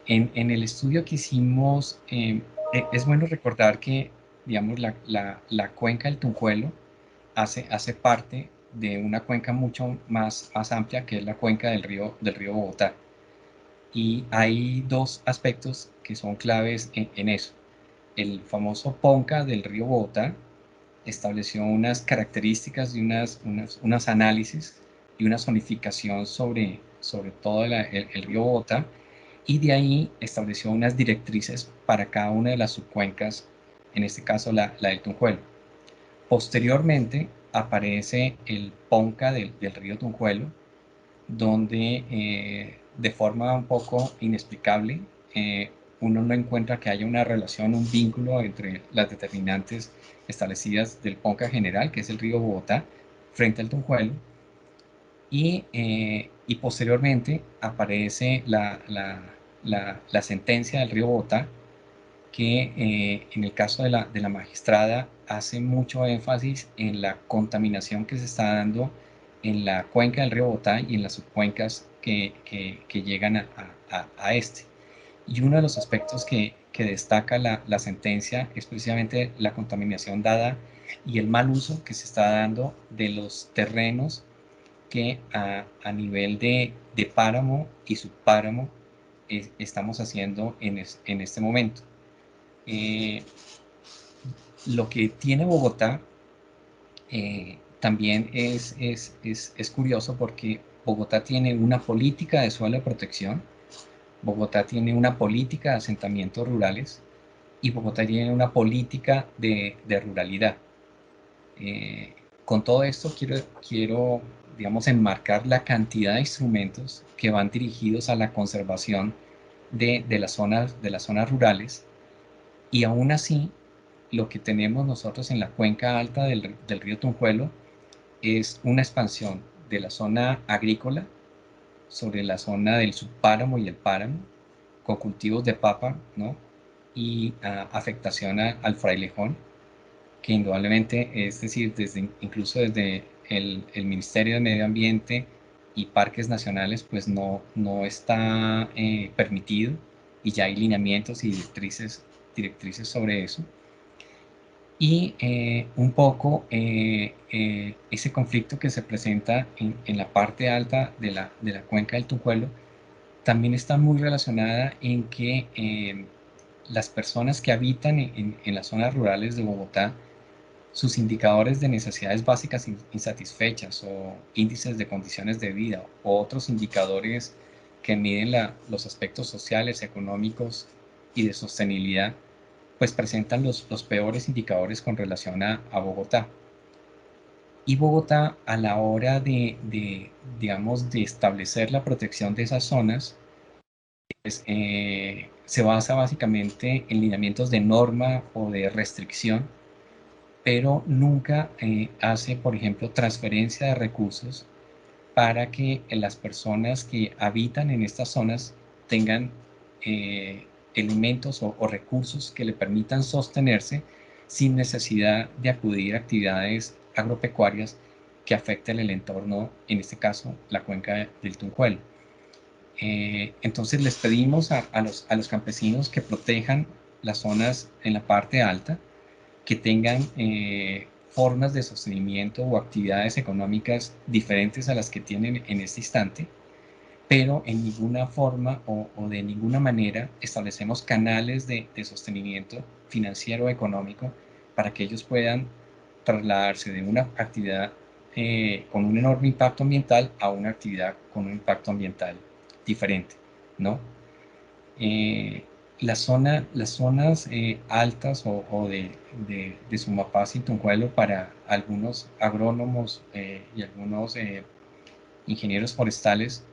En el estudio que hicimos, es bueno recordar que, digamos, la cuenca del Tunjuelo hace parte de una cuenca mucho más amplia, que es la cuenca del río Bogotá. Y hay dos aspectos que son claves en eso. El famoso PONCA del río Bogotá estableció unas características y unas análisis y una zonificación sobre todo el río Bogotá, y de ahí estableció unas directrices para cada una de las subcuencas, en este caso la del Tunjuelo. Posteriormente aparece el PONCA del río Tunjuelo, donde de forma un poco inexplicable uno no encuentra que haya una relación, un vínculo entre las determinantes establecidas del PONCA general, que es el río Bogotá, frente al Tunjuelo, y posteriormente aparece la sentencia del río Bogotá, que en el caso de la magistrada hace mucho énfasis en la contaminación que se está dando en la cuenca del río Bogotá y en las subcuencas que llegan a este. Y uno de los aspectos que destaca la sentencia es precisamente la contaminación dada y el mal uso que se está dando de los terrenos que a nivel de páramo y subpáramo estamos haciendo en este momento. Eh, lo que tiene Bogotá también es curioso, porque Bogotá tiene una política de suelo de protección, Bogotá tiene una política de asentamientos rurales y Bogotá tiene una política de ruralidad. Eh, con todo esto quiero, digamos, enmarcar la cantidad de instrumentos que van dirigidos a la conservación de las zonas rurales, y aún así lo que tenemos nosotros en la cuenca alta del río Tunjuelo es una expansión de la zona agrícola sobre la zona del subpáramo y el páramo, con cultivos de papa, ¿no? Y afectación al frailejón, que indudablemente, es decir, incluso desde el Ministerio de Medio Ambiente y Parques Nacionales, pues no está permitido, y ya hay lineamientos y directrices sobre eso. Y un poco ese conflicto que se presenta en la parte alta de la cuenca del Tunjuelo también está muy relacionada en que las personas que habitan en las zonas rurales de Bogotá, sus indicadores de necesidades básicas insatisfechas, o índices de condiciones de vida, o otros indicadores que miden los aspectos sociales, económicos y de sostenibilidad, pues presentan los peores indicadores con relación a Bogotá. Y Bogotá, a la hora digamos, de establecer la protección de esas zonas, pues, se basa básicamente en lineamientos de norma o de restricción, pero nunca hace, por ejemplo, transferencia de recursos para que las personas que habitan en estas zonas tengan elementos o recursos que le permitan sostenerse sin necesidad de acudir a actividades agropecuarias que afecten el entorno, en este caso la cuenca del Tunjuelo. Entonces les pedimos a los campesinos que protejan las zonas en la parte alta, que tengan formas de sostenimiento o actividades económicas diferentes a las que tienen en este instante, pero en ninguna forma o de ninguna manera establecemos canales de sostenimiento financiero o económico para que ellos puedan trasladarse de una actividad con un enorme impacto ambiental a una actividad con un impacto ambiental diferente, ¿no? Eh, las zonas altas o de Sumapaz y Tunjuelo, para algunos agrónomos y algunos ingenieros forestales,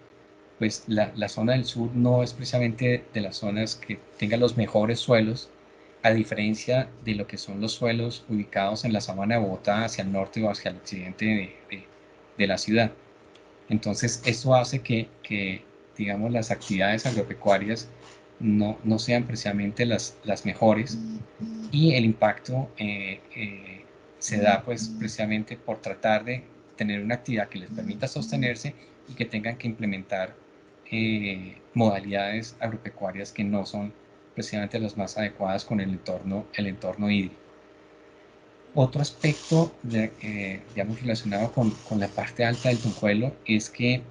pues la zona del sur no es precisamente de las zonas que tengan los mejores suelos, a diferencia de lo que son los suelos ubicados en la sabana de Bogotá, hacia el norte o hacia el occidente de la ciudad. Entonces, esto hace que, digamos, las actividades agropecuarias no sean precisamente las mejores, y el impacto se da pues precisamente por tratar de tener una actividad que les permita sostenerse y que tengan que implementar modalidades agropecuarias que no son precisamente las más adecuadas con el entorno hídrico. Otro aspecto, digamos, relacionado con la parte alta del Tunjuelo es que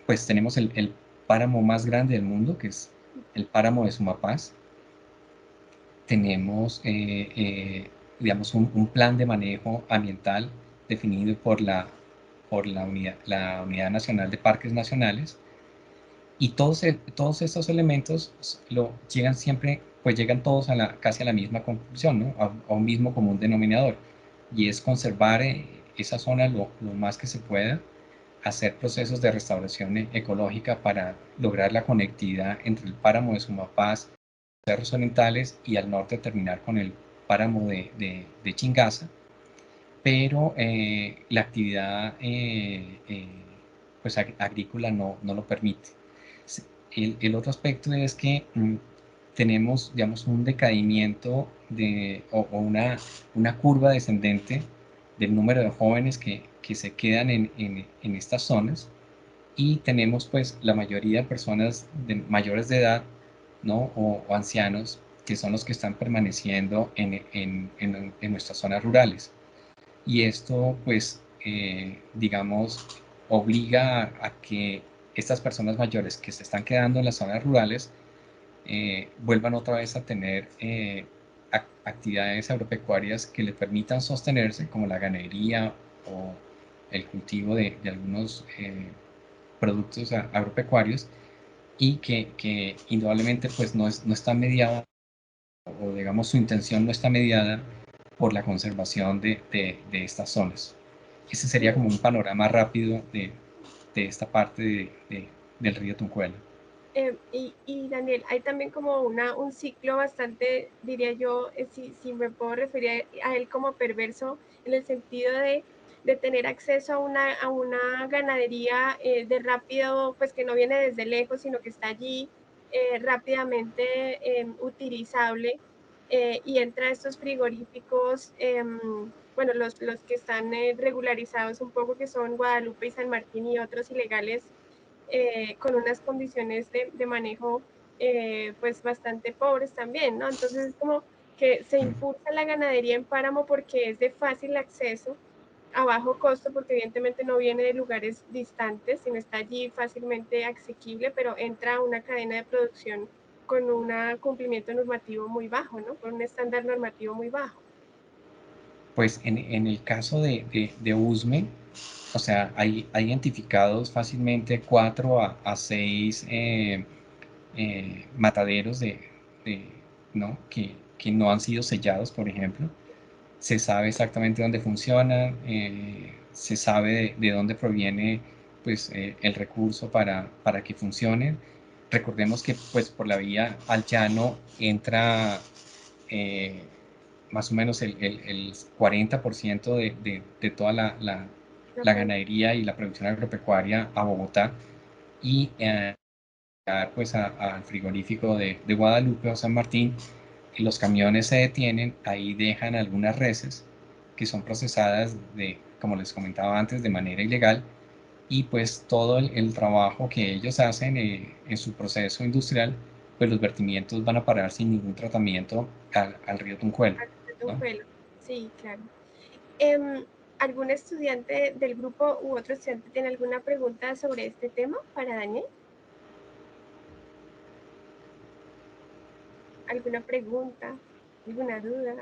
pues tenemos el páramo más grande del mundo, que es el páramo de Sumapaz. Tenemos, digamos, un plan de manejo ambiental definido por la Unidad Nacional de Parques Nacionales, y todos estos elementos llegan siempre, pues llegan todos casi a la misma conclusión, ¿no? A un mismo común denominador, y es conservar esa zona lo más que se pueda, hacer procesos de restauración ecológica para lograr la conectividad entre el páramo de Sumapaz, cerros orientales, y al norte terminar con el páramo de Chingaza, pero la actividad pues agrícola no lo permite. El otro aspecto es que tenemos, digamos, un decaimiento o una curva descendente del número de jóvenes que se quedan en estas zonas, y tenemos pues la mayoría de personas mayores de edad, ¿no? O ancianos, que son los que están permaneciendo en nuestras zonas rurales. Y esto pues digamos obliga a que estas personas mayores que se están quedando en las zonas rurales vuelvan otra vez a tener actividades agropecuarias que les permitan sostenerse, como la ganadería o el cultivo de algunos productos agropecuarios, y que indudablemente pues no está mediada, o digamos su intención no está mediada por la conservación de estas zonas. Ese sería como un panorama rápido de esta parte del río Tunjuelo. Y Daniel, hay también como un ciclo bastante, diría yo, si me puedo referir a él como perverso, en el sentido de tener acceso a una ganadería de rápido, pues que no viene desde lejos, sino que está allí rápidamente utilizable, y entra a estos frigoríficos, bueno, los que están regularizados un poco, que son Guadalupe y San Martín, y otros ilegales con unas condiciones de manejo pues bastante pobres también, ¿no? Entonces es como que se impulsa la ganadería en páramo porque es de fácil acceso, a bajo costo, porque evidentemente no viene de lugares distantes, sino está allí fácilmente asequible, pero entra a una cadena de producción con un cumplimiento normativo muy bajo, ¿no? Con un estándar normativo muy bajo. Pues en el caso de Usme, o sea, hay identificados fácilmente 4 a 6 mataderos ¿no? Que no han sido sellados, por ejemplo. Se sabe exactamente dónde funcionan, se sabe de dónde proviene pues, el recurso para que funcionen. Recordemos que pues, por la vía al llano entra eh, más o menos el 40% de toda la ganadería y la producción agropecuaria a Bogotá, y pues al frigorífico de Guadalupe o San Martín. Y los camiones se detienen, ahí dejan algunas reses que son procesadas como les comentaba antes, de manera ilegal, y pues todo el trabajo que ellos hacen en su proceso industrial, pues los vertimientos van a parar sin ningún tratamiento al río Tunjuelo, ¿no? Sí, claro. Em, ¿Algún estudiante del grupo u otro estudiante tiene alguna pregunta sobre este tema para Daniel? ¿Alguna pregunta? ¿Alguna duda?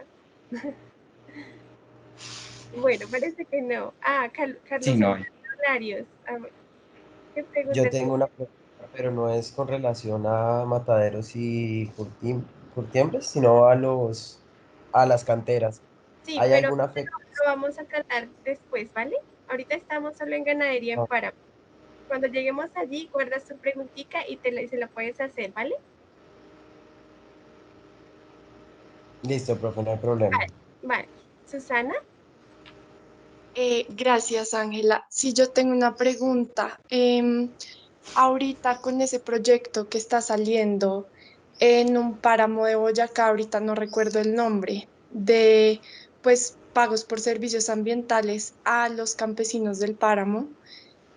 Bueno, parece que no. Sí, Carlos no, Alberto Larios. A ver, ¿qué Yo pregunta tengo tiene? una pregunta, pero no es con relación a mataderos y curtiembres, sino a las canteras. Sí, ¿Hay pero alguna afectación? lo vamos a tratar después, ¿vale? Ahorita estamos solo en ganadería en páramo. Cuando lleguemos allí, guardas tu preguntita y se la puedes hacer, ¿vale? Listo, profe, no hay problema. Vale. Susana, Gracias, Ángela. Si yo tengo una pregunta. Ahorita con ese proyecto que está saliendo en un páramo de Boyacá, ahorita no recuerdo el nombre, de pues pagos por servicios ambientales a los campesinos del páramo.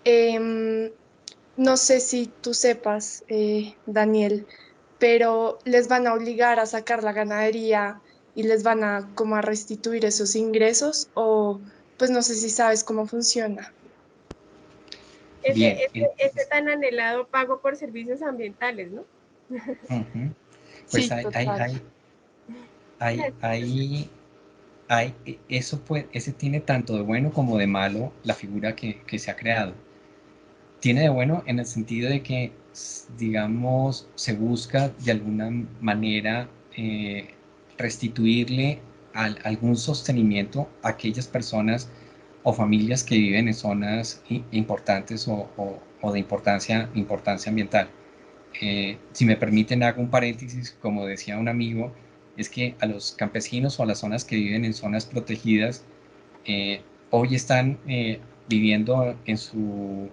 em, no sé si tú sepas, Daniel, pero les van a obligar a sacar la ganadería y les van a como a restituir esos ingresos o pues no sé si sabes cómo funciona. Ese, Bien, ese, ese tan anhelado pago por servicios ambientales, ¿no? ujú. Pues Sí, total. hay, hay, eso ese tiene tanto de bueno como de malo la figura que se ha creado. Tiene de bueno en el sentido de que, digamos, se busca de alguna manera restituirle algún sostenimiento a aquellas personas o familias que viven en zonas importantes o de importancia ambiental. Si me permiten, hago un paréntesis, como decía un amigo, es que a los campesinos o a las zonas que viven en zonas protegidas, hoy están viviendo en su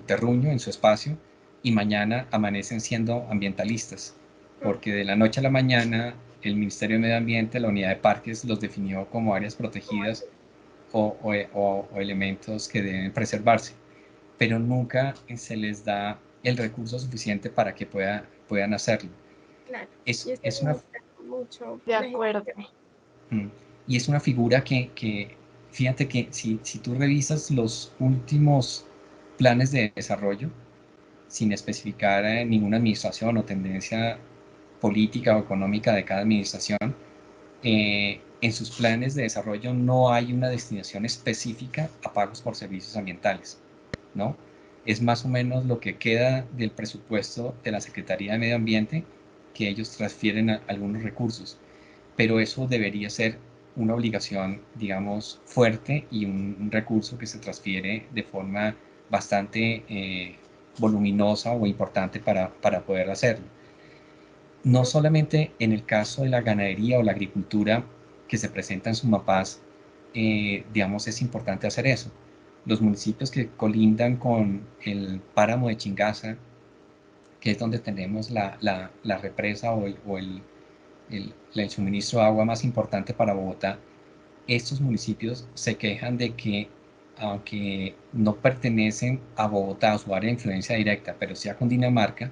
terruño, en su espacio, y mañana amanecen siendo ambientalistas, porque de la noche a la mañana el Ministerio de Medio Ambiente, la Unidad de Parques, los definió como áreas protegidas o elementos que deben preservarse, pero nunca se les da el recurso suficiente para que puedan hacerlo. Claro, y Es, eso es una limita mucho De la acuerdo. ejecución. Mm. Y es una figura fíjate que si tú revisas los últimos planes de desarrollo, sin especificar ninguna administración o tendencia política o económica de cada administración, en sus planes de desarrollo no hay una destinación específica a pagos por servicios ambientales, ¿no? Es más o menos lo que queda del presupuesto de la Secretaría de Medio Ambiente que ellos transfieren algunos recursos, pero eso debería ser una obligación, digamos, fuerte y un recurso que se transfiere de forma bastante voluminosa o importante para poder hacerlo. No solamente en el caso de la ganadería o la agricultura que se presenta en Sumapaz, digamos, es importante hacer eso. Los municipios que colindan con el páramo de Chingaza, que es donde tenemos la represa el suministro de agua más importante para Bogotá, estos municipios se quejan de que, aunque no pertenecen a Bogotá o su área de influencia directa, pero sí a Cundinamarca,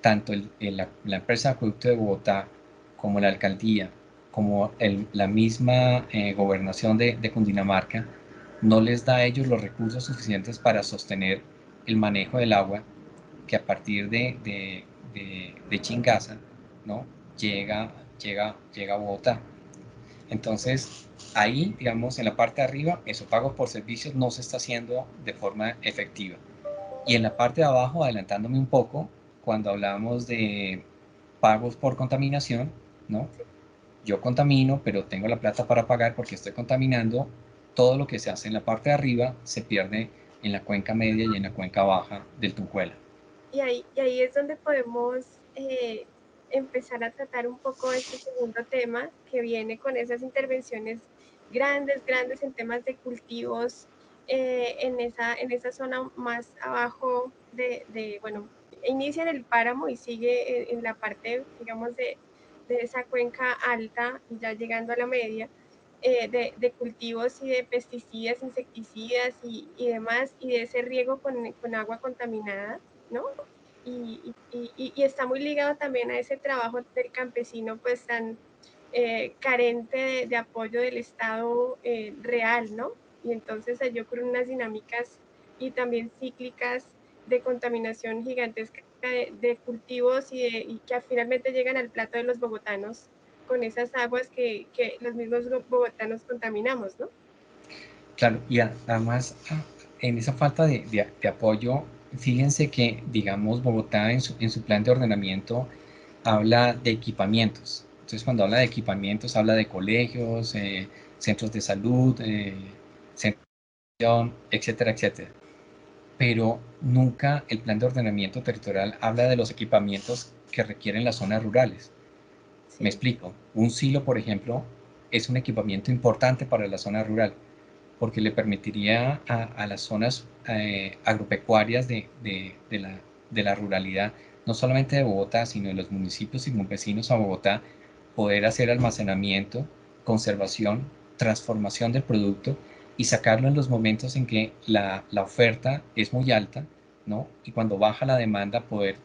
tanto la empresa de acueducto de Bogotá como la alcaldía, como la misma gobernación de Cundinamarca, no les da a ellos los recursos suficientes para sostener el manejo del agua que a partir de Chingaza, ¿no? llega a Bogotá. Entonces, ahí, digamos, en la parte de arriba, eso, pago por servicios, no se está haciendo de forma efectiva. Y en la parte de abajo, adelantándome un poco, cuando hablamos de pagos por contaminación, ¿no? Yo contamino, pero tengo la plata para pagar porque estoy contaminando. Todo lo que se hace en la parte de arriba se pierde en la cuenca media y en la cuenca baja del Tunjuela. Y ahí es donde podemos empezar a tratar un poco este segundo tema que viene con esas intervenciones grandes, grandes en temas de cultivos en esa zona más abajo bueno, inicia en el páramo y sigue en la parte, digamos, de esa cuenca alta, ya llegando a la media, de cultivos y de pesticidas, insecticidas y demás, y de ese riego con agua contaminada, ¿no? Y está muy ligado también a ese trabajo del campesino, pues tan carente de apoyo del Estado real, ¿no? Y entonces yo creo unas dinámicas y también cíclicas de contaminación gigantesca de cultivos y que finalmente llegan al plato de los bogotanos con esas aguas que los mismos bogotanos contaminamos, ¿no? Claro, y además, en esa falta de apoyo, fíjense que, digamos, Bogotá en su plan de ordenamiento habla de equipamientos. Entonces, cuando habla de equipamientos, habla de colegios, centros de salud, centros de educación, etcétera, etcétera. Pero nunca el plan de ordenamiento territorial habla de los equipamientos que requieren las zonas rurales. Me Sí, explico. Un silo, por ejemplo, es un equipamiento importante para la zona rural porque le permitiría a las zonas agropecuarias de la ruralidad, no solamente de Bogotá, sino de los municipios circunvecinos a Bogotá, poder hacer almacenamiento, conservación, transformación del producto y sacarlo en los momentos en que la oferta es muy alta ¿no? Y cuando baja la demanda, poder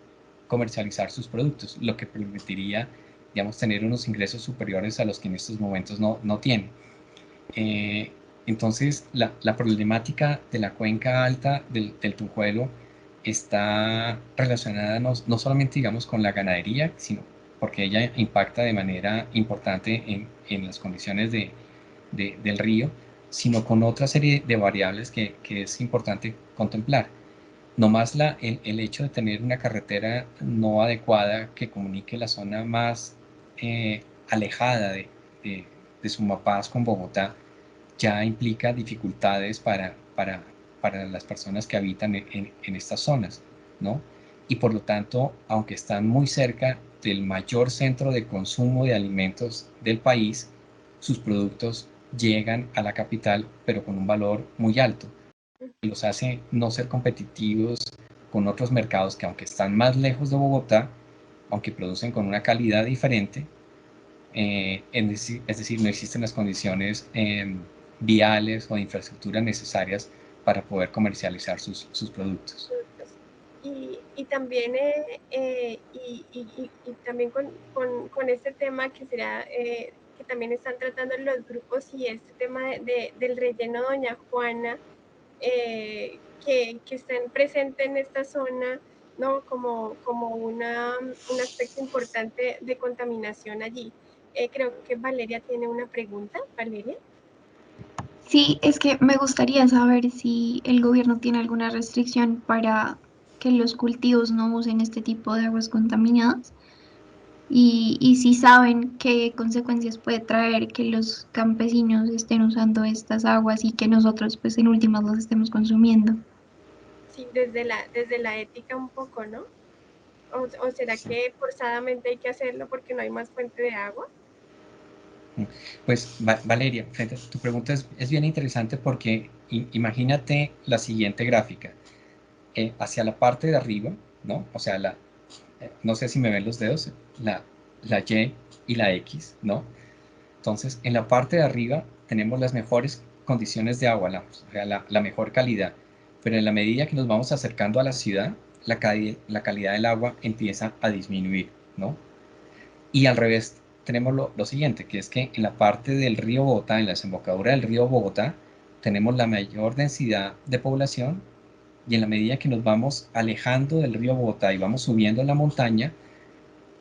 comercializar sus productos, lo que permitiría, digamos, tener unos ingresos superiores a los que en estos momentos no tiene. Entonces, la problemática de la cuenca alta del Tunjuelo está relacionada no solamente, digamos, con la ganadería, sino porque ella impacta de manera importante en las condiciones del río, sino con otra serie de variables que es importante contemplar. No más el hecho de tener una carretera no adecuada que comunique la zona más alejada de Sumapaz con Bogotá ya implica dificultades para las personas que habitan en estas zonas, ¿no? Y por lo tanto, aunque están muy cerca del mayor centro de consumo de alimentos del país, sus productos llegan a la capital, pero con un valor muy alto. Los hace no ser competitivos con otros mercados que, aunque están más lejos de Bogotá, aunque producen con una calidad diferente, es decir, no existen las condiciones viales o de infraestructura necesarias para poder comercializar sus productos. Y también, y también con este tema que sería, que también están tratando los grupos, y este tema del relleno Doña Juana, que estén presentes en esta zona, ¿no? Como un aspecto importante de contaminación allí. Creo que Valeria tiene una pregunta. Valeria. Sí, es que me gustaría saber si el gobierno tiene alguna restricción para que los cultivos no usen este tipo de aguas contaminadas y si saben qué consecuencias puede traer que los campesinos estén usando estas aguas y que nosotros pues en últimas las estemos consumiendo. Sí, desde la ética un poco, ¿no? ¿O será que forzadamente hay que hacerlo porque no hay más fuente de agua? Pues Valeria, tu pregunta es bien interesante porque imagínate la siguiente gráfica. Hacia la parte de arriba, ¿no? O sea, no sé si me ven los dedos, la Y y la X, ¿no? Entonces, en la parte de arriba tenemos las mejores condiciones de agua, o sea, la mejor calidad. Pero en la medida que nos vamos acercando a la ciudad, la calidad del agua empieza a disminuir, ¿no? Y al revés, tenemos lo siguiente, que es que en la parte del río Bogotá, en la desembocadura del río Bogotá, tenemos la mayor densidad de población, y en la medida que nos vamos alejando del río Bogotá y vamos subiendo la montaña,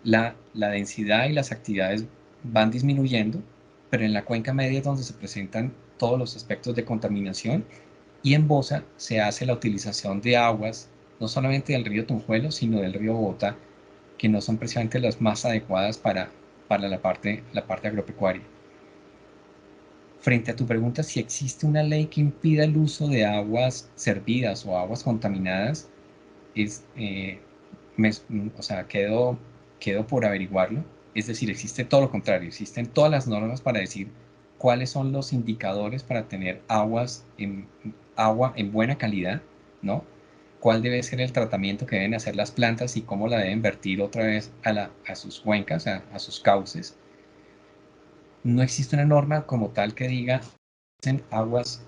la densidad y las actividades van disminuyendo, pero en la cuenca media es donde se presentan todos los aspectos de contaminación, y en Bosa se hace la utilización de aguas, no solamente del río Tunjuelo, sino del río Bogotá, que no son precisamente las más adecuadas para la parte agropecuaria. Frente a tu pregunta, si existe una ley que impida el uso de aguas servidas o aguas contaminadas, o sea, quedo por averiguarlo. Es decir, existe todo lo contrario, existen todas las normas para decir cuáles son los indicadores para tener agua en buena calidad, ¿no? Cuál debe ser el tratamiento que deben hacer las plantas y cómo la deben vertir otra vez a sus cuencas, a sus cauces. No existe una norma como tal que diga aguas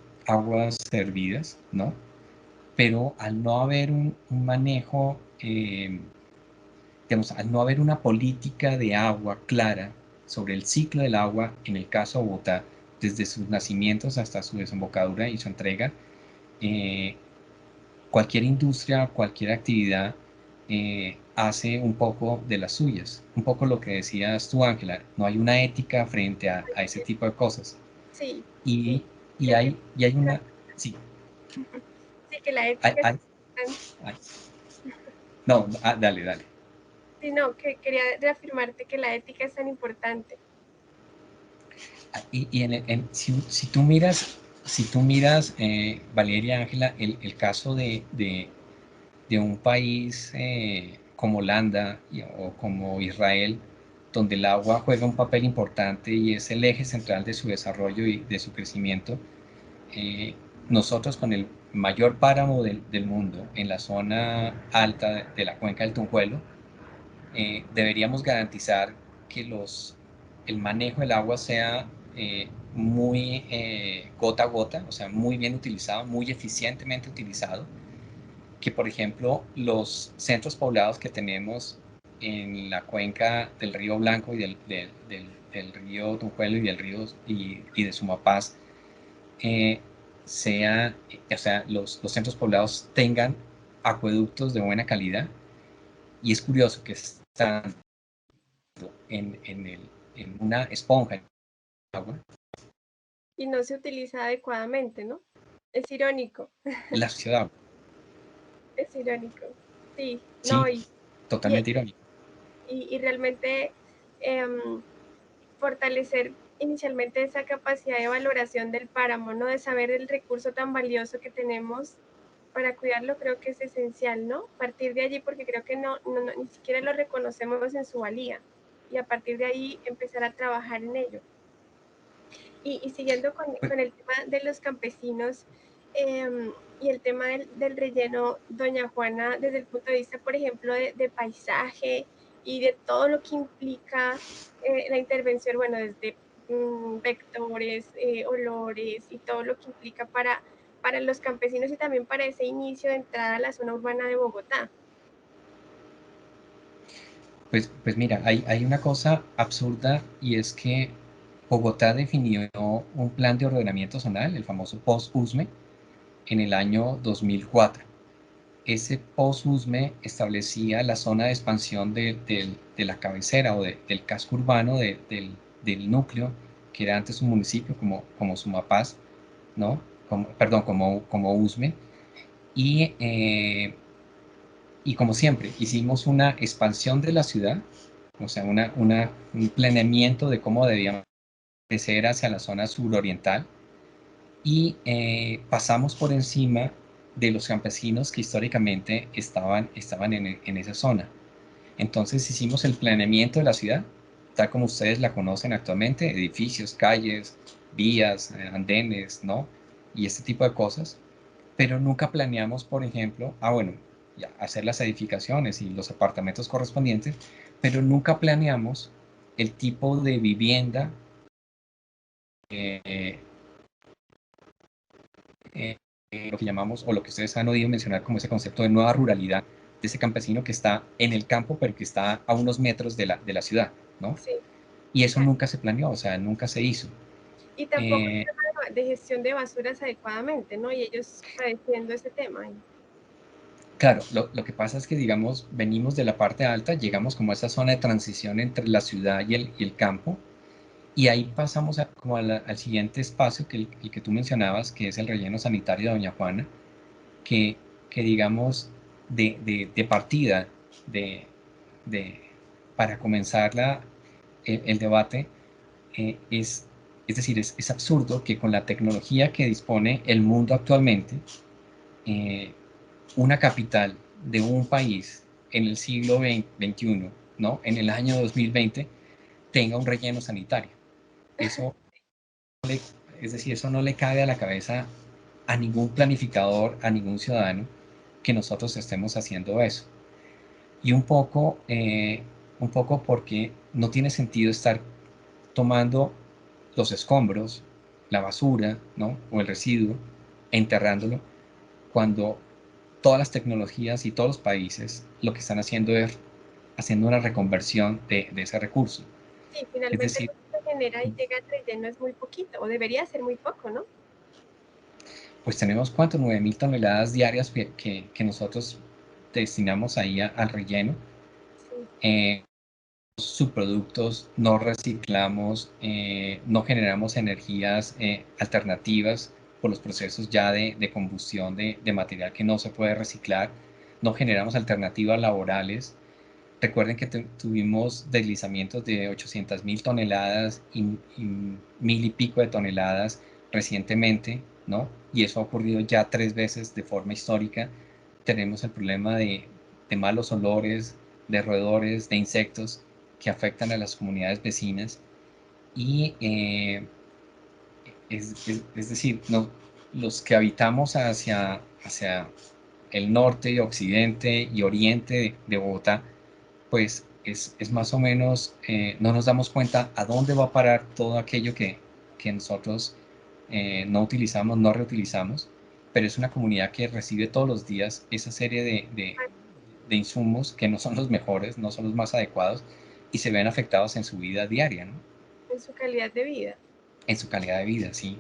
servidas, ¿no? Pero al no haber un manejo, digamos, al no haber una política de agua clara sobre el ciclo del agua, en el caso de Bogotá, desde sus nacimientos hasta su desembocadura y su entrega, eh, cualquier industria, cualquier actividad hace un poco de las suyas. Un poco lo que decías tú, Ángela, no hay una ética frente a ese tipo de cosas. Sí, Y, sí. y, hay una... Sí, Sí, que la hay, ética es hay, importante. hay. No, dale. Sí, no, que quería reafirmarte que la ética es tan importante. Si tú miras, Valeria, Ángela, el caso de un país como Holanda o como Israel, donde el agua juega un papel importante y es el eje central de su desarrollo y de su crecimiento, nosotros con el mayor páramo del mundo en la zona alta de la cuenca del Tunjuelo, deberíamos garantizar que el manejo del agua sea muy gota a gota, o sea, muy bien utilizado, muy eficientemente utilizado, que, por ejemplo, los centros poblados que tenemos en la cuenca del río Blanco y del río Tunjuelo y del río y de Sumapaz, o sea, los centros poblados tengan acueductos de buena calidad. Y es curioso que están en una esponja en agua. Y no se utiliza adecuadamente, ¿no? Es irónico. La ciudad. Es irónico. Sí, Sí, no, totalmente irónico. Y realmente fortalecer inicialmente esa capacidad de valoración del páramo, ¿no? De saber el recurso tan valioso que tenemos para cuidarlo, creo que es esencial, ¿no? Partir de allí, porque creo que ni siquiera lo reconocemos en su valía, y a partir de ahí empezar a trabajar en ello. Y siguiendo con el tema de los campesinos y el tema del relleno, doña Juana, desde el punto de vista, por ejemplo, de paisaje y de todo lo que implica la intervención, bueno, desde vectores, olores y todo lo que implica para los campesinos y también para ese inicio de entrada a la zona urbana de Bogotá. Pues mira, hay una cosa absurda, y es que Bogotá definió un plan de ordenamiento zonal, el famoso POS-USME, en el año 2004. Ese POS-USME establecía la zona de expansión de la cabecera o del casco urbano del núcleo, que era antes un municipio como Sumapaz, ¿no? Perdón, como USME. Y como siempre, hicimos una expansión de la ciudad, o sea, un planeamiento de cómo debíamos crecer hacia la zona suroriental, y pasamos por encima de los campesinos que históricamente estaban en esa zona. Entonces hicimos el planeamiento de la ciudad, tal como ustedes la conocen actualmente: edificios, calles, vías, andenes, ¿no? Y este tipo de cosas. Pero nunca planeamos, por ejemplo, bueno, ya, hacer las edificaciones y los apartamentos correspondientes, pero nunca planeamos el tipo de vivienda, eh, lo que llamamos, o lo que ustedes han oído mencionar como ese concepto de nueva ruralidad, de ese campesino que está en el campo, pero que está a unos metros de la ciudad, ¿no? Sí. Y eso nunca se planeó, o sea, nunca se hizo. Y tampoco el tema de gestión de basuras adecuadamente, ¿no? Y ellos padeciendo ese tema. Claro, lo que pasa es que, digamos, venimos de la parte alta, llegamos como a esa zona de transición entre la ciudad y el campo, y ahí pasamos como al siguiente espacio, el que tú mencionabas, que es el relleno sanitario de Doña Juana, que digamos, de partida, de, para comenzar el debate, es decir, es absurdo que con la tecnología que dispone el mundo actualmente, eh, una capital de un país en el siglo XXI, ¿no? En el año 2020, tenga un relleno sanitario. Eso, es decir, eso no le cabe a la cabeza a ningún planificador, a ningún ciudadano, que nosotros estemos haciendo eso. Y un poco porque no tiene sentido estar tomando los escombros, la basura, ¿no? O el residuo, enterrándolo, cuando todas las tecnologías y todos los países lo que están haciendo es haciendo una reconversión de ese recurso. Sí, Es finalmente decir, lo que se genera y llega al relleno es muy poquito, o debería ser muy poco, ¿no? pues tenemos, ¿cuánto? 9.000 toneladas diarias que nosotros destinamos ahí al relleno. Sí. Subproductos, no reciclamos, no generamos energías alternativas por los procesos ya de combustión de material que no se puede reciclar, no generamos alternativas laborales. Recuerden que tuvimos deslizamientos de 800.000 toneladas y 1.000 y pico de toneladas recientemente, ¿no? Y eso ha ocurrido ya 3 veces de forma histórica. Tenemos el problema de malos olores, de roedores, de insectos que afectan a las comunidades vecinas. Y es decir, no, los que habitamos hacia el norte, occidente y oriente de Bogotá, pues es más o menos, no nos damos cuenta a dónde va a parar todo aquello que nosotros no utilizamos, no reutilizamos, pero es una comunidad que recibe todos los días esa serie de insumos que no son los mejores, no son los más adecuados, y se ven afectados en su vida diaria, ¿no? En su calidad de vida. En su calidad de vida, sí.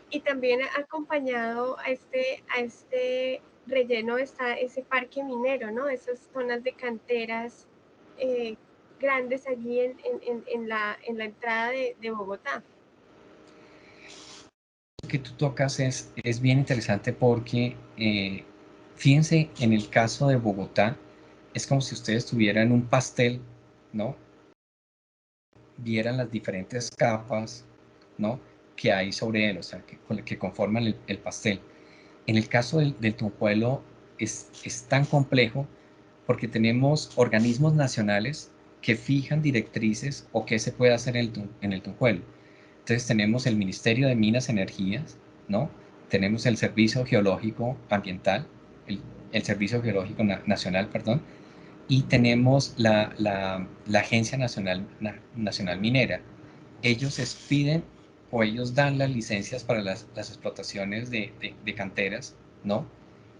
Y también ha acompañado a este relleno está ese parque minero, ¿no? Esas zonas de canteras grandes allí en la entrada de Bogotá. Lo que tú tocas es bien interesante porque, fíjense, en el caso de Bogotá, es como si ustedes tuvieran un pastel, ¿no? Vieran las diferentes capas, ¿no? Que hay sobre él, o sea, que conforman el pastel. En el caso del Tunjuelo es tan complejo porque tenemos organismos nacionales que fijan directrices o qué se puede hacer en el Tunjuelo. Entonces tenemos el Ministerio de Minas y Energías, ¿no? Tenemos el Servicio Geológico Ambiental, el Servicio Geológico Nacional, perdón, y tenemos la Agencia Nacional Minera. Ellos expiden o ellos dan las licencias para las explotaciones de canteras, ¿no?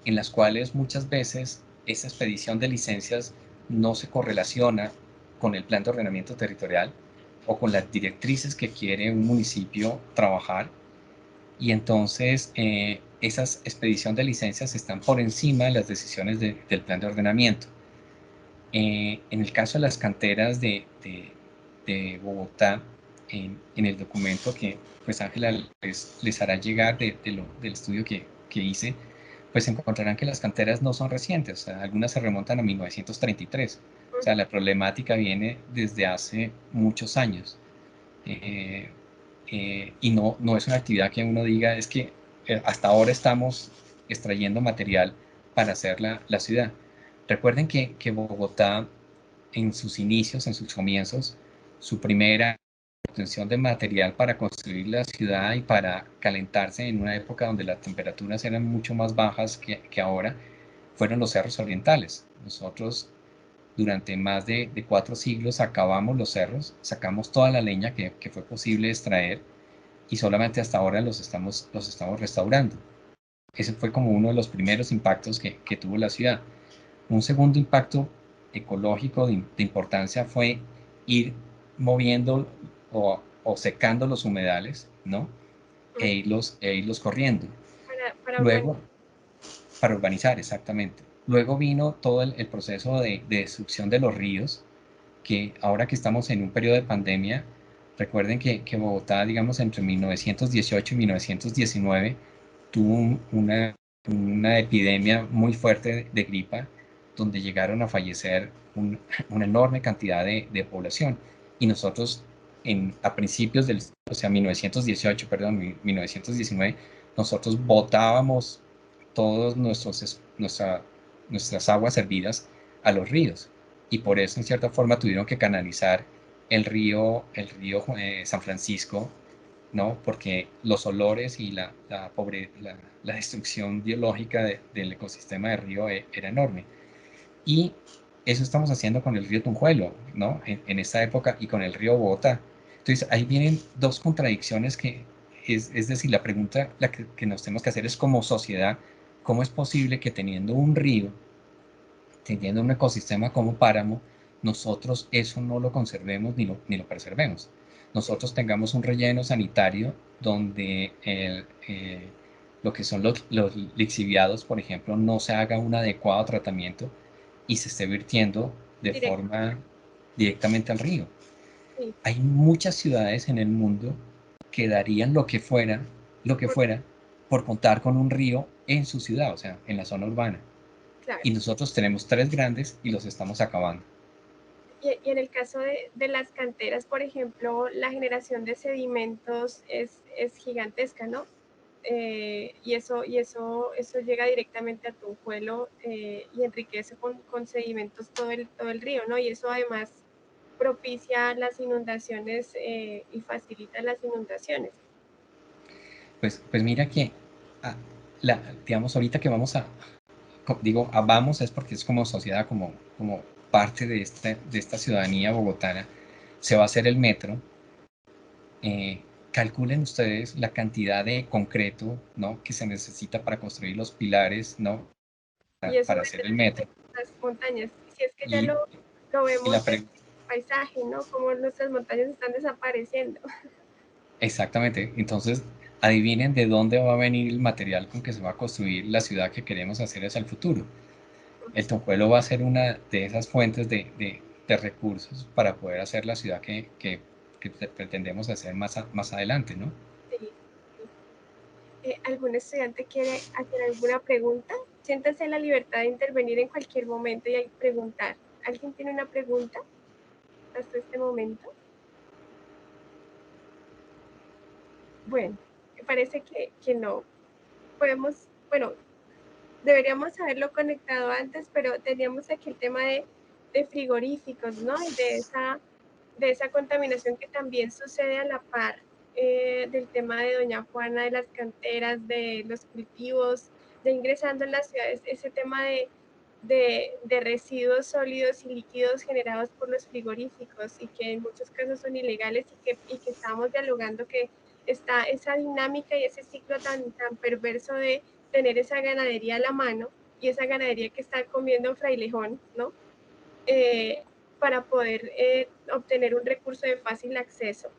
En las cuales muchas veces esa expedición de licencias no se correlaciona con el plan de ordenamiento territorial o con las directrices que quiere un municipio trabajar, y entonces esas expedición de licencias están por encima de las decisiones del plan de ordenamiento. En el caso de las canteras de Bogotá, en el documento que pues Ángela les hará llegar del estudio que hice, pues encontrarán que las canteras no son recientes, o sea, algunas se remontan a 1933, o sea, la problemática viene desde hace muchos años. Y no es una actividad que uno diga, es que hasta ahora estamos extrayendo material para hacer la ciudad. Recuerden que Bogotá, en sus inicios, en sus comienzos, su primera obtención de material para construir la ciudad y para calentarse en una época donde las temperaturas eran mucho más bajas que ahora, fueron los cerros orientales. Nosotros durante más de 4 siglos acabamos los cerros, sacamos toda la leña que fue posible extraer, y solamente hasta ahora los estamos restaurando. Ese fue como uno de los primeros impactos que tuvo la ciudad. Un segundo impacto ecológico de importancia fue ir moviendo o secando los humedales, ¿no? E irlos corriendo. Para Luego, urbanizar. para urbanizar, exactamente. Luego vino todo el proceso de destrucción de los ríos, que ahora que estamos en un periodo de pandemia, recuerden que Bogotá, digamos, entre 1918 y 1919, tuvo una epidemia muy fuerte de gripa, donde llegaron a fallecer una enorme cantidad de población. Y nosotros, a principios o sea, 1918, perdón, 1919, nosotros botábamos todas nuestras aguas hervidas a los ríos. Y por eso, en cierta forma, tuvieron que canalizar el río San Francisco, ¿no? Porque los olores y la destrucción biológica del ecosistema del río era enorme. Y eso estamos haciendo con el río Tunjuelo, ¿no? En esta época, y con el río Bogotá. Entonces, ahí vienen dos contradicciones es decir, la pregunta que nos tenemos que hacer es, como sociedad, ¿cómo es posible que teniendo un río, teniendo un ecosistema como páramo, nosotros eso no lo conservemos ni lo preservemos? Nosotros tengamos un relleno sanitario donde lo que son los lixiviados, por ejemplo, no se haga un adecuado tratamiento y se esté virtiendo de Directo. forma directamente al río. Sí. Hay muchas ciudades en el mundo que darían lo que fuera por contar con un río en su ciudad, o sea, en la zona urbana. Claro. Y nosotros tenemos 3 grandes y los estamos acabando. Y en el caso de las canteras, por ejemplo, la generación de sedimentos es gigantesca, ¿no? Y eso llega directamente a Tunjuelo y enriquece con sedimentos todo el río, ¿no? Y eso además propicia las inundaciones y facilita las inundaciones. Pues mira que, ah, digamos, ahorita que vamos es porque es como sociedad, como parte de esta ciudadanía bogotana, se va a hacer el metro, calculen ustedes la cantidad de concreto, ¿no?, que se necesita para construir los pilares, ¿no?, Y eso para hacer el metro. las montañas, si es que ya Y, lo y vemos la en el paisaje, ¿no? Cómo nuestras montañas están desapareciendo. Exactamente. Entonces, adivinen de dónde va a venir el material con que se va a construir la ciudad que queremos hacer hacia el futuro. El Tunjuelo va a ser una de esas fuentes de recursos para poder hacer la ciudad que pretendemos hacer más adelante, ¿no? Sí. ¿Algún estudiante quiere hacer alguna pregunta? Siéntase en la libertad de intervenir en cualquier momento y preguntar. ¿Alguien tiene una pregunta hasta este momento? Bueno, me parece que no. Podemos, bueno, deberíamos haberlo conectado antes, pero teníamos aquí el tema de frigoríficos, ¿no? Y de esa contaminación que también sucede a la par del tema de Doña Juana, de las canteras, de los cultivos, de ingresando en las ciudades, ese tema de residuos sólidos y líquidos generados por los frigoríficos y que en muchos casos son ilegales y que estamos dialogando que está esa dinámica y ese ciclo tan perverso de tener esa ganadería a la mano y esa ganadería que está comiendo frailejón, ¿no? Para poder obtener un recurso de fácil acceso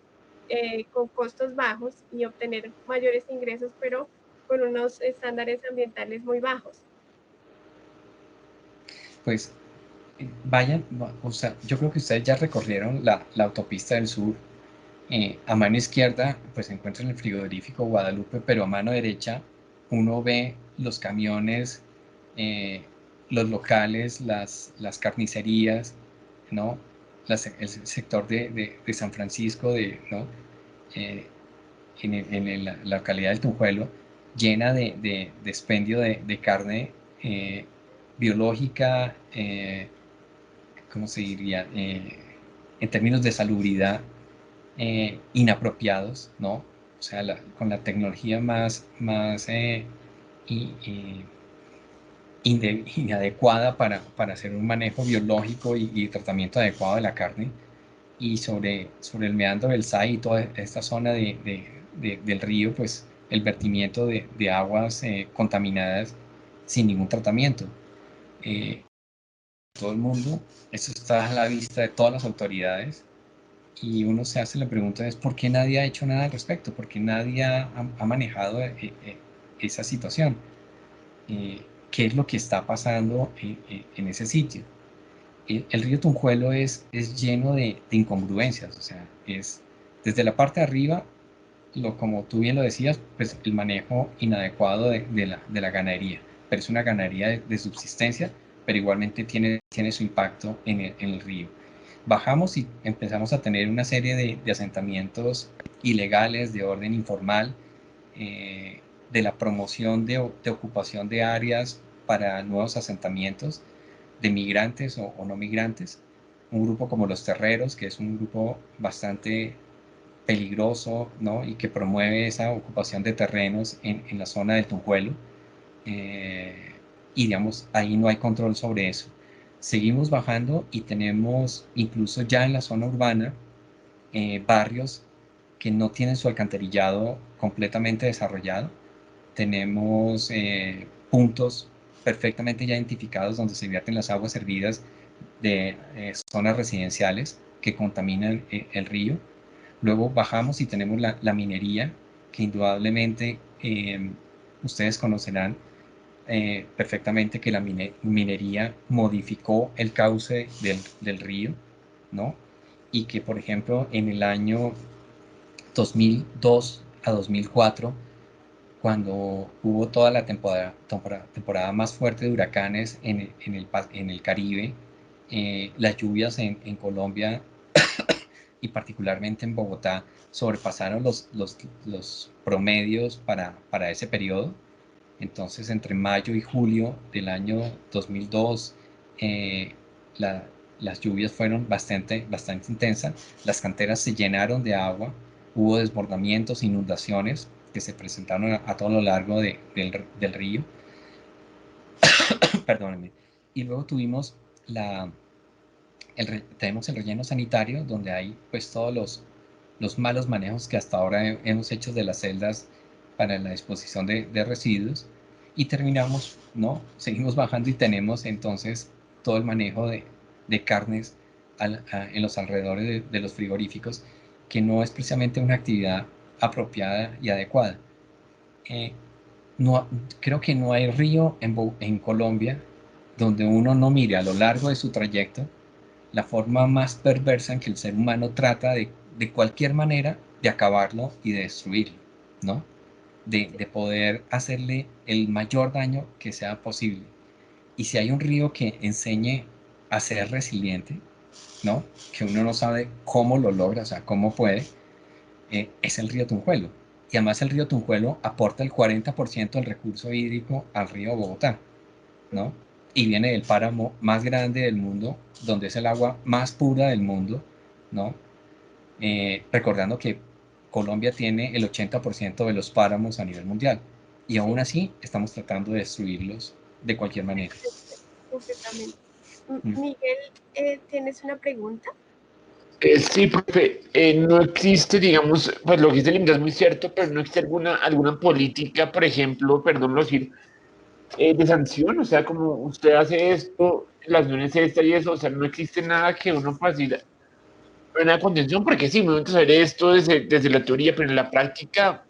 con costos bajos y obtener mayores ingresos, pero con unos estándares ambientales muy bajos. Pues vayan, o sea, yo creo que ustedes ya recorrieron la autopista del sur. A mano izquierda pues se encuentra el frigorífico Guadalupe, pero a mano derecha uno ve los camiones, los locales, las carnicerías, ¿no? El sector de San Francisco, ¿no? La localidad del Tunjuelo, llena de expendio de carne biológica, ¿cómo se diría? En términos de salubridad, inapropiados, ¿no? O sea, con la tecnología más inadecuada para hacer un manejo biológico y tratamiento adecuado de la carne. Y sobre el meandro del SAI y toda esta zona del río, pues el vertimiento de aguas contaminadas sin ningún tratamiento. Todo el mundo, esto está a la vista de todas las autoridades, y uno se hace la pregunta es ¿por qué nadie ha hecho nada al respecto? ¿Por qué nadie ha manejado esa situación? ¿Qué es lo que está pasando en ese sitio? El río Tunjuelo es lleno de incongruencias, o sea, es desde la parte de arriba, como tú bien lo decías, pues el manejo inadecuado de la ganadería, pero es una ganadería de subsistencia, pero igualmente tiene su impacto en el río. Bajamos y empezamos a tener una serie de asentamientos ilegales de orden informal, de la promoción de ocupación de áreas para nuevos asentamientos de migrantes o no migrantes. Un grupo como los Terreros, que es un grupo bastante peligroso, ¿no? Y que promueve esa ocupación de terrenos en la zona del Tunjuelo. Y digamos, ahí no hay control sobre eso. Seguimos bajando y tenemos incluso ya en la zona urbana barrios que no tienen su alcantarillado completamente desarrollado. Tenemos puntos perfectamente ya identificados donde se vierten las aguas hervidas de zonas residenciales que contaminan el río. Luego bajamos y tenemos la minería, que indudablemente ustedes conocerán perfectamente que la minería modificó el cauce del río, ¿no? Y que, por ejemplo, en el año 2002 a 2004, cuando hubo toda la temporada más fuerte de huracanes en el Caribe, las lluvias en Colombia y particularmente en Bogotá sobrepasaron los promedios para ese periodo. Entonces, entre mayo y julio del año 2002, las lluvias fueron bastante intensas, las canteras se llenaron de agua, hubo desbordamientos, inundaciones que se presentaron a todo lo largo del río. Perdónenme. Y luego tuvimos tenemos el relleno sanitario, donde hay pues todos los malos manejos que hasta ahora hemos hecho de las celdas para la disposición de residuos, y terminamos, ¿no? Seguimos bajando y tenemos entonces todo el manejo de carnes en los alrededores de los frigoríficos, que no es precisamente una actividad apropiada y adecuada. No, creo que no hay río en Colombia donde uno no mire a lo largo de su trayecto la forma más perversa en que el ser humano trata de cualquier manera de acabarlo y de destruirlo, ¿no? De poder hacerle el mayor daño que sea posible. Y si hay un río que enseñe a ser resiliente, ¿no? Que uno no sabe cómo lo logra, o sea, cómo puede, es el río Tunjuelo. Y además el río Tunjuelo aporta el 40% del recurso hídrico al río Bogotá, ¿no? Y viene del páramo más grande del mundo, donde es el agua más pura del mundo, ¿no? Recordando que Colombia tiene el 80% de los páramos a nivel mundial, y aún así estamos tratando de destruirlos de cualquier manera. Completamente. Miguel, ¿tienes una pregunta? Sí, profe, no existe, digamos, pues lo que dice Linda es muy cierto, pero no existe alguna política, por ejemplo, perdón, decir, de sanción, o sea, como usted hace esto, la acción es esta y eso, o sea, no existe nada que uno pueda decir, una contención, porque sí, me voy a hacer esto desde la teoría, pero en la práctica,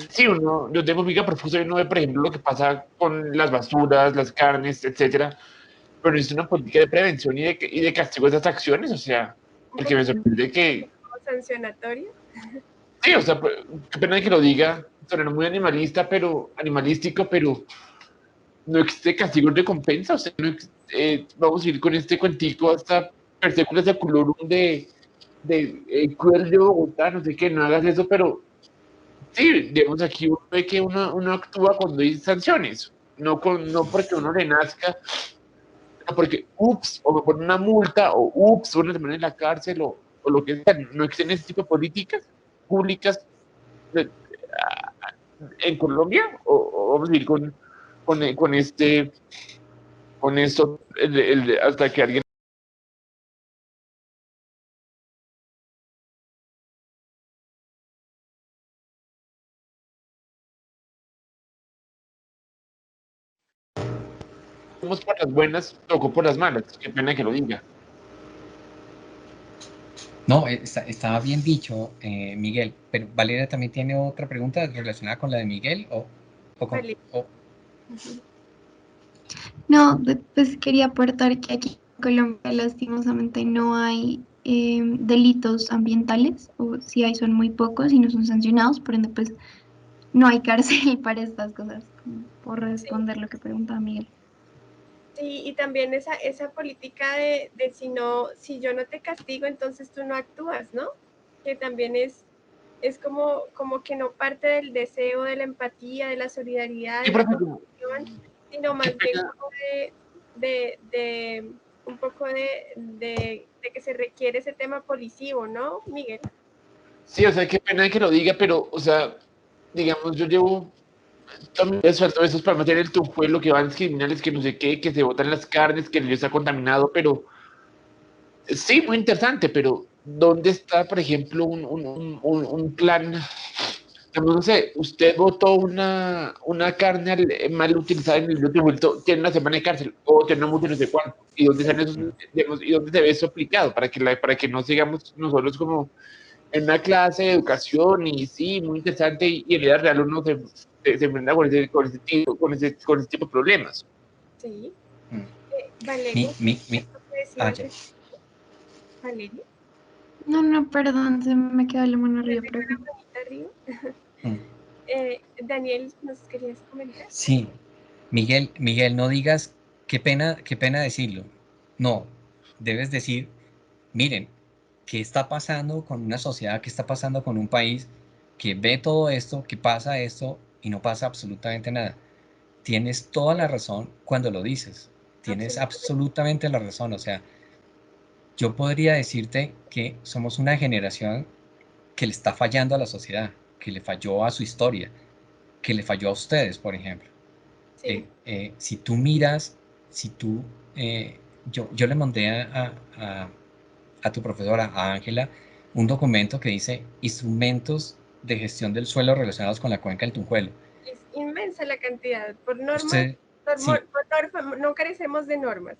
sí, yo tengo miga profusa y uno ve, por ejemplo, lo que pasa con las basuras, las carnes, etcétera, pero es una política de prevención y de castigo de esas acciones, o sea, porque me sorprende que ¿Sancionatorio? sí, o sea, pues, qué pena que lo diga, suena muy animalístico, pero no existe castigo y recompensa, o sea, vamos a ir con este cuentico hasta Perséculas de Culorum de Cruel de Bogotá, no sé qué, no hagas eso, pero sí, digamos aquí uno ve que uno actúa cuando hay sanciones, no porque uno le nazca, sino porque, ups, o me ponen una multa, o ups, una semana en la cárcel, o lo que sea, no existen ese tipo de políticas públicas en Colombia, o vamos a ir con esto, hasta que alguien vamos por las buenas, tocó por las malas, qué pena que lo diga. No, estaba bien dicho, Miguel, pero Valeria también tiene otra pregunta relacionada con la de Miguel, Vale. No, pues quería aportar que aquí en Colombia lastimosamente no hay delitos ambientales, o si hay son muy pocos y no son sancionados, por ende pues no hay cárcel para estas cosas, como por responder lo que preguntaba Miguel. Sí, y también esa política de si yo no te castigo, entonces tú no actúas, ¿no? Que también es como que no parte del deseo, de la empatía, de la solidaridad, Sí, de la profe, compasión, sino qué más bien pena. como de un poco de que se requiere ese tema policivo, ¿no, Miguel? Sí, o sea, qué pena que lo diga, pero, o sea, digamos, yo llevo también esfuerzo esos para meter el tujuelo que van criminales, que no sé qué, que se botan las carnes, que el río está contaminado, pero sí, muy interesante, pero ¿dónde está, por ejemplo, un plan? No sé, usted votó una carne mal utilizada en el río Tujuelo, tiene una semana de cárcel o tiene una multa no sé cuánto. ¿Y dónde están esos, digamos, y dónde se ve eso aplicado? Para que no sigamos nosotros como en una clase de educación y sí, muy interesante y en la vida real uno se enfrenta con ese tipo de problemas. Sí. Mm. Valeria, ¿esto que decía Ya. Valeria? No, perdón, se me quedó la mano arriba, ¿Te profe. la manita arriba? Mm. Daniel, ¿nos querías comentar? Sí, Miguel, no digas qué pena decirlo. No, debes decir, miren, ¿qué está pasando con una sociedad? ¿Qué está pasando con un país que ve todo esto, que pasa esto y no pasa absolutamente nada? Tienes toda la razón cuando lo dices. Tienes Absolutamente. absolutamente la razón. O sea, yo podría decirte que somos una generación que le está fallando a la sociedad, que le falló a su historia, que le falló a ustedes, por ejemplo. Sí, Si tú miras, si tú, yo le mandé a tu profesora, a Ángela, un documento que dice instrumentos de gestión del suelo relacionados con la cuenca del Tunjuelo. Es inmensa la cantidad. Por normas, Usted, sí, no carecemos de normas.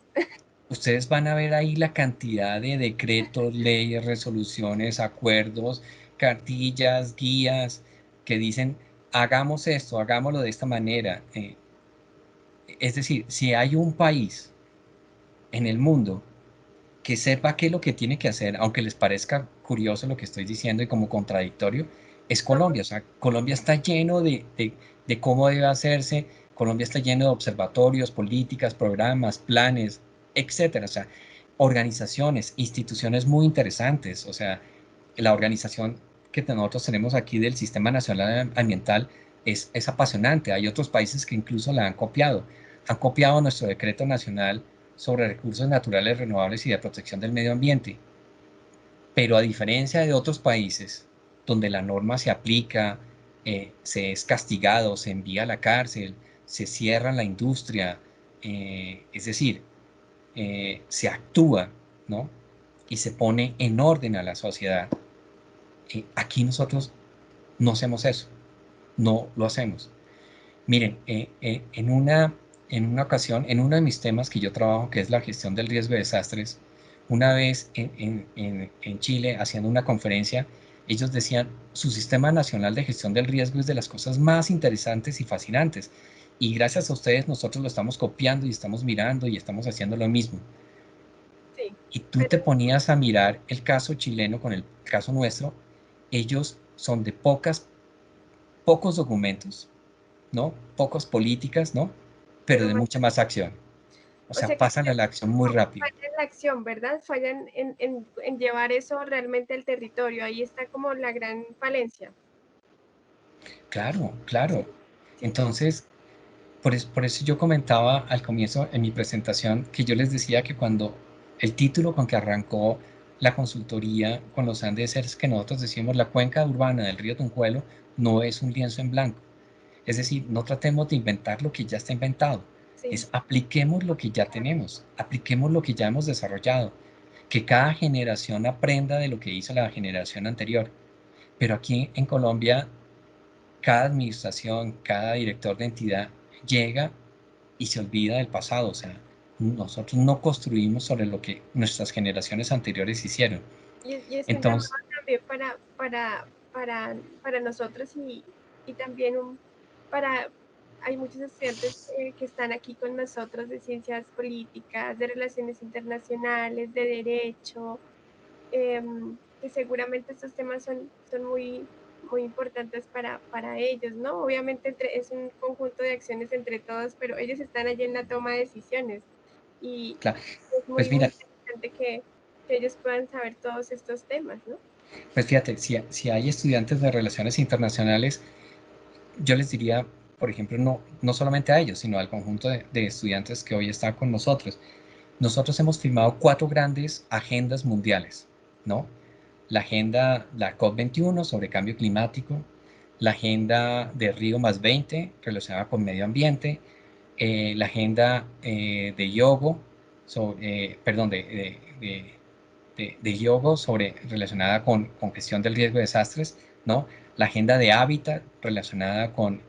ustedes van a ver ahí la cantidad de decretos, leyes, resoluciones, acuerdos, cartillas, guías que dicen, hagamos esto, hagámoslo de esta manera. Es decir, si hay un país en el mundo que sepa qué es lo que tiene que hacer, aunque les parezca curioso lo que estoy diciendo y como contradictorio, es Colombia. O sea, Colombia está lleno de cómo debe hacerse, Colombia está lleno de observatorios, políticas, programas, planes, etcétera. O sea, organizaciones, instituciones muy interesantes. O sea, la organización que nosotros tenemos aquí del Sistema Nacional Ambiental es apasionante. Hay otros países que incluso la han copiado. Han copiado nuestro decreto nacional sobre recursos naturales renovables y de protección del medio ambiente. Pero a diferencia de otros países donde la norma se aplica, se es castigado, se envía a la cárcel, se cierra la industria, es decir, se actúa, ¿no? Y se pone en orden a la sociedad. Aquí nosotros no hacemos eso, no lo hacemos. Miren, en una ocasión, en uno de mis temas que yo trabajo, que es la gestión del riesgo de desastres, una vez en Chile, haciendo una conferencia, ellos decían, su sistema nacional de gestión del riesgo es de las cosas más interesantes y fascinantes. Y gracias a ustedes nosotros lo estamos copiando y estamos mirando y estamos haciendo lo mismo. Sí, Y tú te ponías a mirar el caso chileno con el caso nuestro, ellos son de pocos documentos, ¿no? Pocas políticas, ¿no? Pero pero de mucha más acción. O o sea, sea que pasan a la acción muy rápido. fallan en la acción, ¿verdad? Fallan en llevar eso realmente al territorio. Ahí está como la gran falencia. Claro, Sí, claro. sí, Entonces, por eso yo comentaba al comienzo en mi presentación que yo les decía que cuando el título con que arrancó la consultoría con los Andes es que nosotros decimos la cuenca urbana del río Tunjuelo no es un lienzo en blanco. Es decir, no tratemos de inventar lo que ya está inventado. sí, Es apliquemos lo que ya tenemos, apliquemos lo que ya hemos desarrollado. Que cada generación aprenda de lo que hizo la generación anterior. Pero aquí en Colombia, cada administración, cada director de entidad llega y se olvida del pasado. O sea, nosotros no construimos sobre lo que nuestras generaciones anteriores hicieron. y es un llamado Entonces, también para nosotros y también para, hay muchos estudiantes que están aquí con nosotros de ciencias políticas, de relaciones internacionales, de derecho, que seguramente estos temas son muy importantes para ellos, ¿no? Obviamente es un conjunto de acciones entre todos, pero ellos están allí en la toma de decisiones y claro, es pues muy mira, interesante que ellos puedan saber todos estos temas, ¿no? pues fíjate, si hay estudiantes de relaciones internacionales, yo les diría, por ejemplo, no solamente a ellos, sino al conjunto de estudiantes que hoy están con nosotros. Nosotros hemos firmado 4 grandes agendas mundiales, ¿no? La COP21 sobre cambio climático, la agenda de Río+20 relacionada con medio ambiente, la agenda de Yogo, perdón, de Yogo relacionada con gestión del riesgo de desastres, ¿no? La agenda de hábitat relacionada con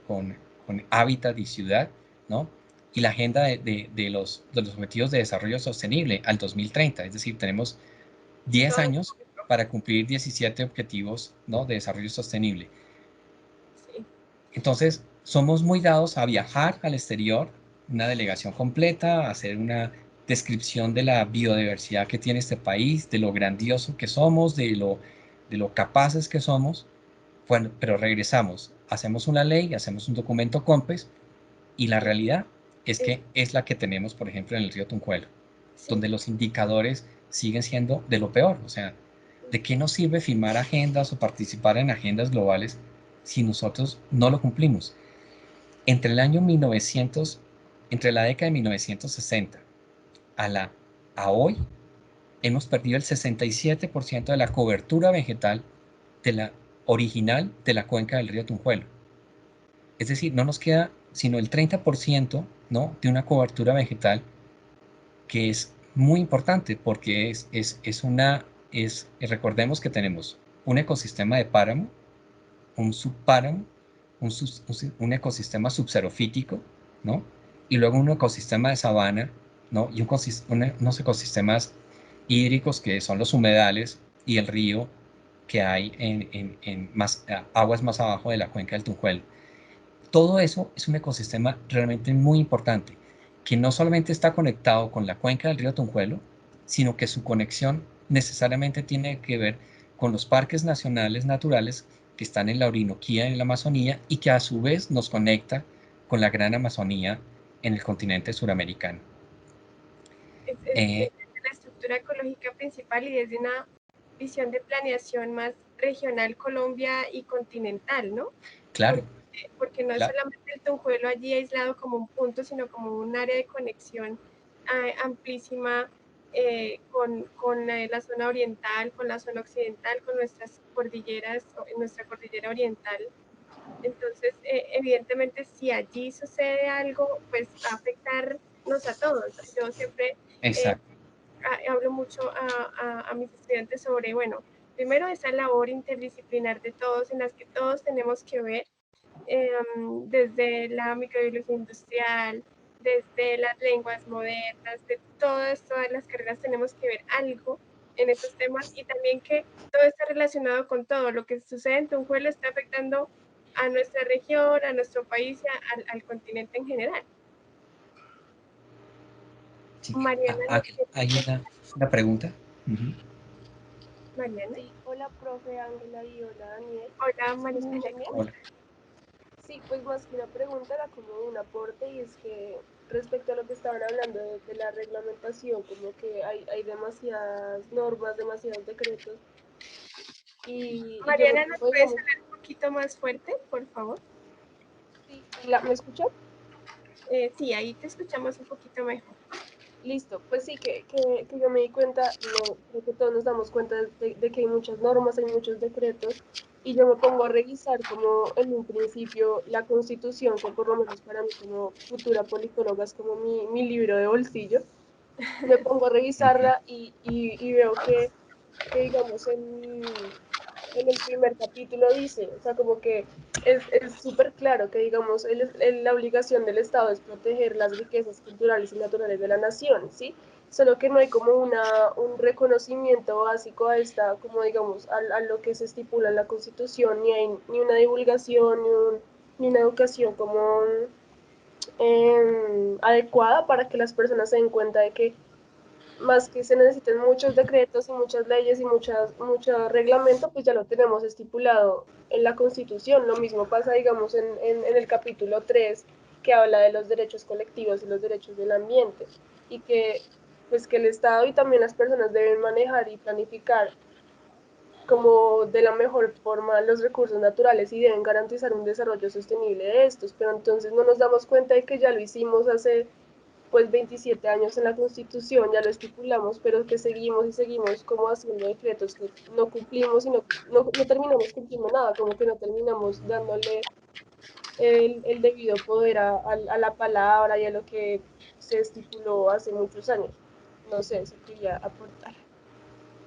hábitat y ciudad, ¿no? Y la agenda de los objetivos de desarrollo sostenible al 2030, es decir, tenemos 10 Todo, años para cumplir 17 objetivos, ¿no? De desarrollo sostenible. sí, Entonces, somos muy dados a viajar al exterior, una delegación completa, a hacer una descripción de la biodiversidad que tiene este país, de lo grandioso que somos, de lo capaces que somos. Bueno, pero regresamos, hacemos una ley, hacemos un documento COMPES y la realidad es es, que es la que tenemos, por ejemplo, en el río Tunjuelo, sí, donde los indicadores siguen siendo de lo peor. O sea, ¿de qué nos sirve firmar agendas o participar en agendas globales si nosotros no lo cumplimos? Entre el año 1900, entre la década de 1960 a, a hoy, hemos perdido el 67% de la cobertura vegetal de la original de la cuenca del río Tunjuelo. Es decir, no nos queda sino el 30%, ¿no? De una cobertura vegetal que es muy importante porque es una recordemos que tenemos un ecosistema de páramo, un subpáramo, un ecosistema subxerofítico, ¿no? Y luego un ecosistema de sabana, ¿no? Y unos ecosistemas hídricos que son los humedales y el río que hay en aguas más abajo de la cuenca del Tunjuelo. Todo eso es un ecosistema realmente muy importante, que no solamente está conectado con la cuenca del río Tunjuelo, sino que su conexión necesariamente tiene que ver con los parques nacionales naturales que están en la Orinoquía, en la Amazonía, y que a su vez nos conecta con la Gran Amazonía en el continente suramericano. Es la estructura ecológica principal y desde una visión de planeación más regional, Colombia y continental, ¿no? Claro. Porque no es solamente el Tunjuelo allí aislado como un punto, sino como un área de conexión amplísima con la zona oriental, con la zona occidental, con nuestras cordilleras, nuestra cordillera oriental. Entonces, evidentemente, si allí sucede algo, pues va a afectarnos a todos. Yo siempre hablo mucho a mis estudiantes sobre, bueno, primero esa labor interdisciplinar de todos, en las que todos tenemos que ver, desde la microbiología industrial, desde las lenguas modernas, de todas las carreras tenemos que ver algo en estos temas, y también que todo está relacionado con todo. Lo que sucede en Tunjuelo está afectando a nuestra región, a nuestro país y al continente en general. Sí. Mariana, ¿hay una pregunta? Mariana. Sí, hola, profe Ángela, y hola, Daniel. Hola, Mariana. Hola. Sí, pues más que una pregunta era como un aporte, y es que respecto a lo que estaban hablando de la reglamentación, como que hay demasiadas normas, demasiados decretos. Mariana, ¿nos puedes hablar un poquito más fuerte, por favor? Sí, ¿me escuchan? Sí, ahí te escuchamos un poquito mejor. Listo, pues sí, que yo me di cuenta, creo que todos nos damos cuenta de que hay muchas normas, hay muchos decretos, y yo me pongo a revisar como en un principio la Constitución, que por lo menos para mí como futura politóloga es como mi libro de bolsillo. Me pongo a revisarla y veo que digamos en el primer capítulo dice, o sea, como que es súper claro que, digamos, la obligación del Estado es proteger las riquezas culturales y naturales de la nación, ¿sí? Solo que no hay como un reconocimiento básico a esta, como digamos, a lo que se estipula en la Constitución, ni hay ni una divulgación, ni una educación como adecuada para que las personas se den cuenta de que más que se necesiten muchos decretos y muchas leyes y mucho reglamento, pues ya lo tenemos estipulado en la Constitución. Lo mismo pasa, digamos, en el capítulo 3, que habla de los derechos colectivos y los derechos del ambiente, y que pues que el Estado y también las personas deben manejar y planificar como de la mejor forma los recursos naturales y deben garantizar un desarrollo sostenible de estos, pero entonces no nos damos cuenta de que ya lo hicimos hace pues 27 años en la Constitución, ya lo estipulamos, pero que seguimos y seguimos como haciendo decretos que no cumplimos y no terminamos cumpliendo nada, como que no terminamos dándole el debido poder a la palabra y a lo que se estipuló hace muchos años. No sé, eso quería aportar.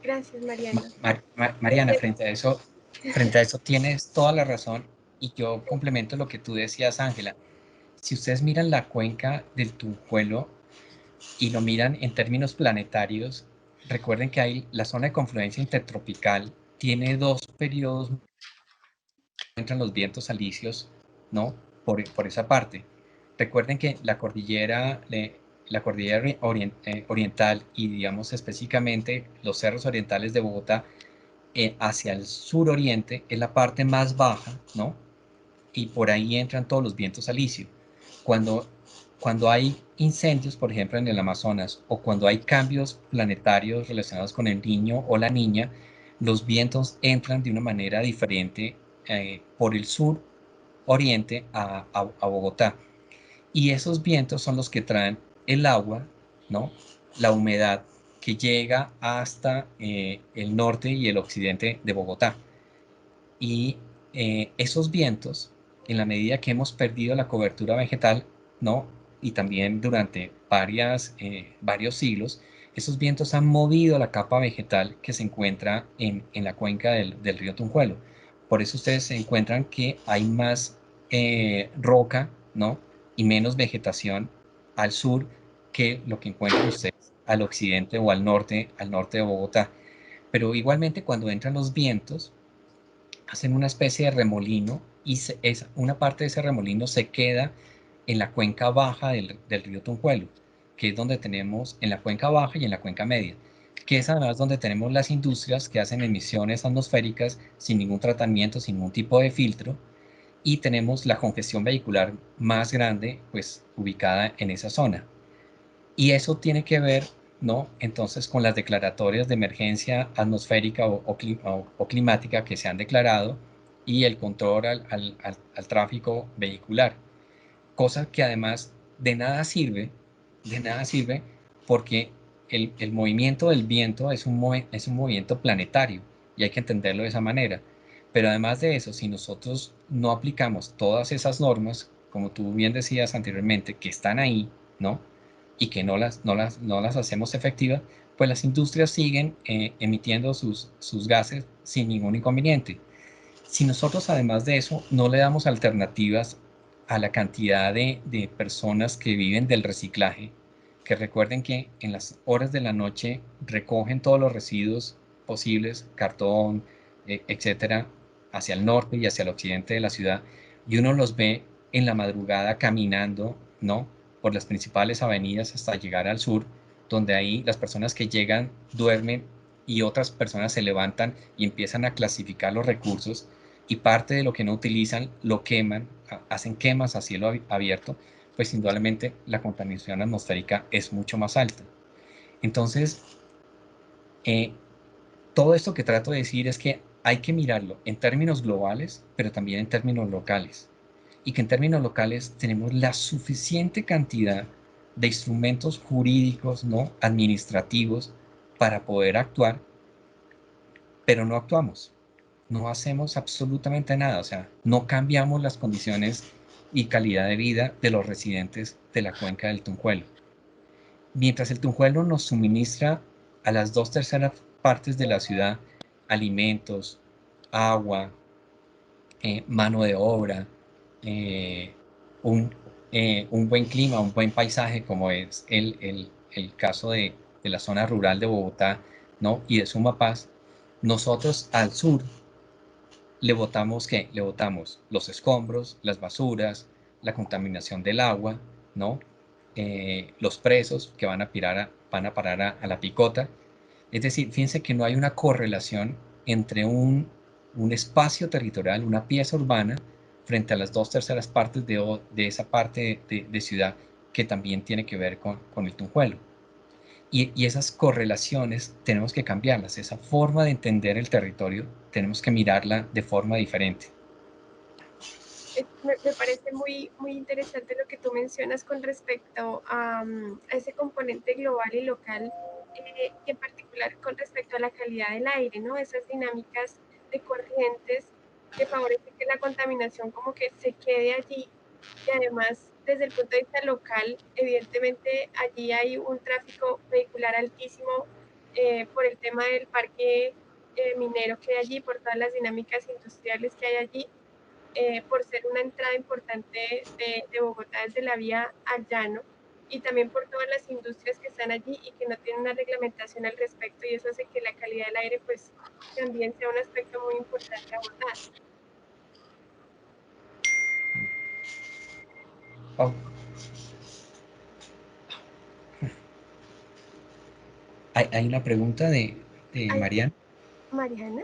Gracias, Mariana. Mariana, frente a eso tienes toda la razón, y yo complemento lo que tú decías, Ángela. Si ustedes miran la cuenca del Tunjuelo y lo miran en términos planetarios, recuerden que hay la zona de confluencia intertropical, tiene dos periodos, entran los vientos alisios, ¿no? Por esa parte. Recuerden que la cordillera oriental y, digamos, específicamente los cerros orientales de Bogotá, hacia el suroriente es la parte más baja, ¿no? Y por ahí entran todos los vientos alisios. Cuando hay incendios, por ejemplo, en el Amazonas, o cuando hay cambios planetarios relacionados con el Niño o la Niña, los vientos entran de una manera diferente por el sur oriente a Bogotá. Y esos vientos son los que traen el agua, ¿no? La humedad que llega hasta el norte y el occidente de Bogotá. Y esos vientos, en la medida que hemos perdido la cobertura vegetal, ¿no? Y también durante varios siglos, Esos vientos han movido la capa vegetal que se encuentra en la cuenca del río Tunjuelo. Por eso ustedes se encuentran que hay más roca, ¿no? Y menos vegetación al sur que lo que encuentran ustedes al occidente o al norte de Bogotá. Pero igualmente cuando entran los vientos, hacen una especie de remolino y una parte de ese remolino se queda en la cuenca baja del río Tunjuelo, que es donde tenemos en la cuenca baja y en la cuenca media, que es además donde tenemos las industrias que hacen emisiones atmosféricas sin ningún tratamiento, sin ningún tipo de filtro, y tenemos la congestión vehicular más grande, pues ubicada en esa zona. Y eso tiene que ver, ¿no? Entonces, con las declaratorias de emergencia atmosférica o climática que se han declarado y el control al tráfico vehicular. Cosa que además de nada sirve porque el movimiento del viento es un movimiento planetario y hay que entenderlo de esa manera. Pero además de eso, si nosotros no aplicamos todas esas normas, como tú bien decías anteriormente, que están ahí, ¿no? Y que no las hacemos efectivas, pues las industrias siguen emitiendo sus gases sin ningún inconveniente. Si nosotros además de eso no le damos alternativas a la cantidad de personas que viven del reciclaje, que recuerden que en las horas de la noche recogen todos los residuos posibles, cartón, etcétera, hacia el norte y hacia el occidente de la ciudad, y uno los ve en la madrugada caminando, ¿no? Por las principales avenidas hasta llegar al sur, donde ahí las personas que llegan duermen y otras personas se levantan y empiezan a clasificar los recursos y parte de lo que no utilizan lo queman, hacen quemas a cielo abierto, pues indudablemente la contaminación atmosférica es mucho más alta. Entonces, eh, todo esto que trato de decir es que hay que mirarlo en términos globales, pero también en términos locales. Y que en términos locales tenemos la suficiente cantidad de instrumentos jurídicos, ¿no? Administrativos, para poder actuar, pero no actuamos. No hacemos absolutamente nada, o sea, no cambiamos las condiciones y calidad de vida de los residentes de la cuenca del Tunjuelo. Mientras el Tunjuelo nos suministra a las 2/3 partes de la ciudad alimentos, agua, mano de obra, eh, un, un buen clima, un buen paisaje, como es el caso de la zona rural de Bogotá, ¿no? Y de Sumapaz, nosotros al sur le botamos ¿qué? Le botamos los escombros, las basuras, la contaminación del agua, ¿no? Los presos que van a parar a la picota. Es decir, fíjense que no hay una correlación entre un espacio territorial, una pieza urbana, frente a las 2/3 partes de esa parte de ciudad que también tiene que ver con el Tunjuelo. Y esas correlaciones tenemos que cambiarlas, esa forma de entender el territorio tenemos que mirarla de forma diferente. Me parece muy interesante lo que tú mencionas con respecto a ese componente global y local, y en particular con respecto a la calidad del aire, ¿no? Esas dinámicas de corrientes que favorecen que la contaminación como que se quede allí, y además desde el punto de vista local, evidentemente allí hay un tráfico vehicular altísimo por el tema del parque minero que hay allí, por todas las dinámicas industriales que hay allí, por ser una entrada importante de Bogotá desde la vía al llano, y también por todas las industrias que están allí y que no tienen una reglamentación al respecto, y eso hace que la calidad del aire pues también sea un aspecto muy importante a abordar. Oh. Hay una pregunta de Mariana. Mariana.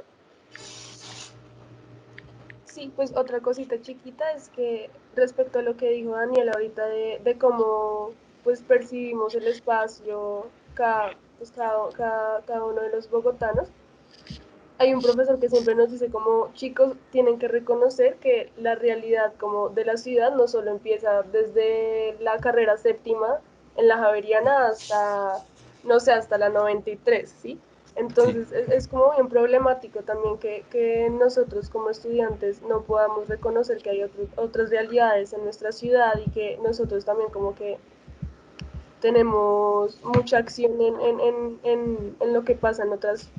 Sí, pues otra cosita chiquita es que respecto a lo que dijo Daniel ahorita de cómo pues percibimos el espacio cada uno de los bogotanos, hay un profesor que siempre nos dice como chicos tienen que reconocer que la realidad como de la ciudad no solo empieza desde la carrera séptima en la Javeriana hasta, no sé, hasta la 93, ¿sí? Sí. Entonces es como bien problemático también que nosotros como estudiantes no podamos reconocer que hay otras realidades en nuestra ciudad y que nosotros también como que tenemos mucha acción en lo que pasa en otras,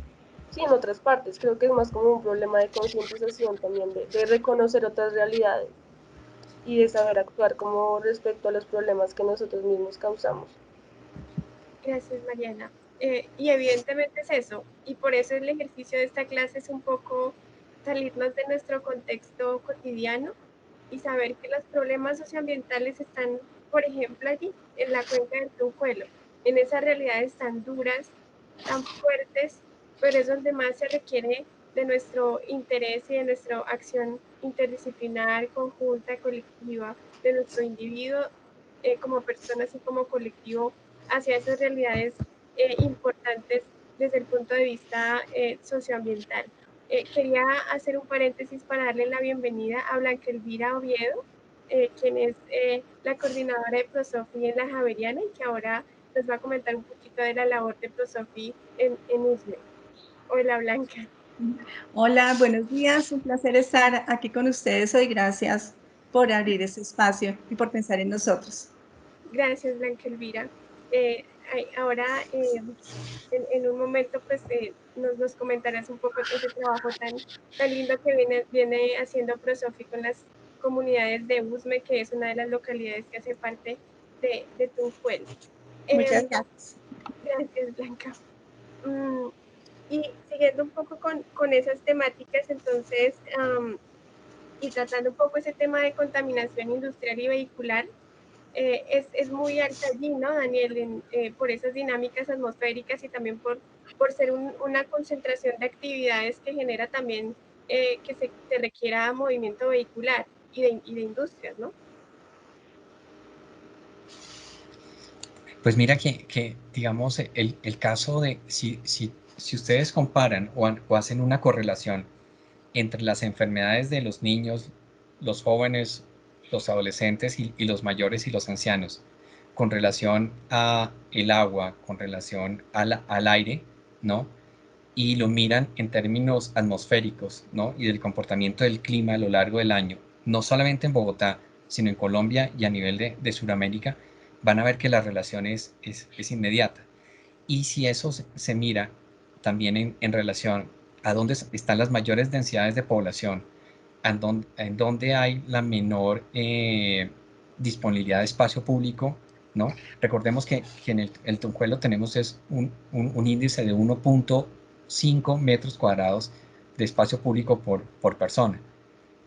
sí, en otras partes. Creo que es más como un problema de concientización también, de reconocer otras realidades y de saber actuar como respecto a los problemas que nosotros mismos causamos. Gracias, Mariana. Y evidentemente es eso, y por eso el ejercicio de esta clase es un poco salirnos de nuestro contexto cotidiano y saber que los problemas socioambientales están, por ejemplo, allí, en la cuenca del Tunjuelo, en esas realidades tan duras, tan fuertes, pero es donde más se requiere de nuestro interés y de nuestra acción interdisciplinar, conjunta, colectiva, de nuestro individuo como personas y como colectivo hacia esas realidades importantes desde el punto de vista socioambiental. Quería hacer un paréntesis para darle la bienvenida a Blanca Elvira Oviedo, quien es la coordinadora de Prosofi en la Javeriana y que ahora nos va a comentar un poquito de la labor de Prosofi en USME. Hola, Blanca. Hola, buenos días. Un placer estar aquí con ustedes hoy. Gracias por abrir este espacio y por pensar en nosotros. Gracias, Blanca Elvira. Ahora, en un momento, pues nos comentarás un poco ese trabajo tan lindo que viene haciendo Prosofi con las comunidades de Usme, que es una de las localidades que hace parte de Tunjuelo. Muchas gracias. Gracias, Blanca. Y siguiendo un poco con esas temáticas, entonces, y tratando un poco ese tema de contaminación industrial y vehicular, es muy alta allí, ¿no, Daniel? Por esas dinámicas atmosféricas y también por ser una concentración de actividades que genera también que se requiera movimiento vehicular y de industrias, ¿no? Pues mira que digamos, el caso de si ustedes comparan o hacen una correlación entre las enfermedades de los niños, los jóvenes, los adolescentes y los mayores y los ancianos, con relación a el agua, con relación al aire, ¿no? Y lo miran en términos atmosféricos, ¿no? Y del comportamiento del clima a lo largo del año, no solamente en Bogotá, sino en Colombia y a nivel de Sudamérica, van a ver que la relación es inmediata. Y si eso se mira también en relación a dónde están las mayores densidades de población, en dónde hay la menor disponibilidad de espacio público, ¿no? Recordemos que en el Tunjuelo tenemos un índice de 1.5 metros cuadrados de espacio público por persona,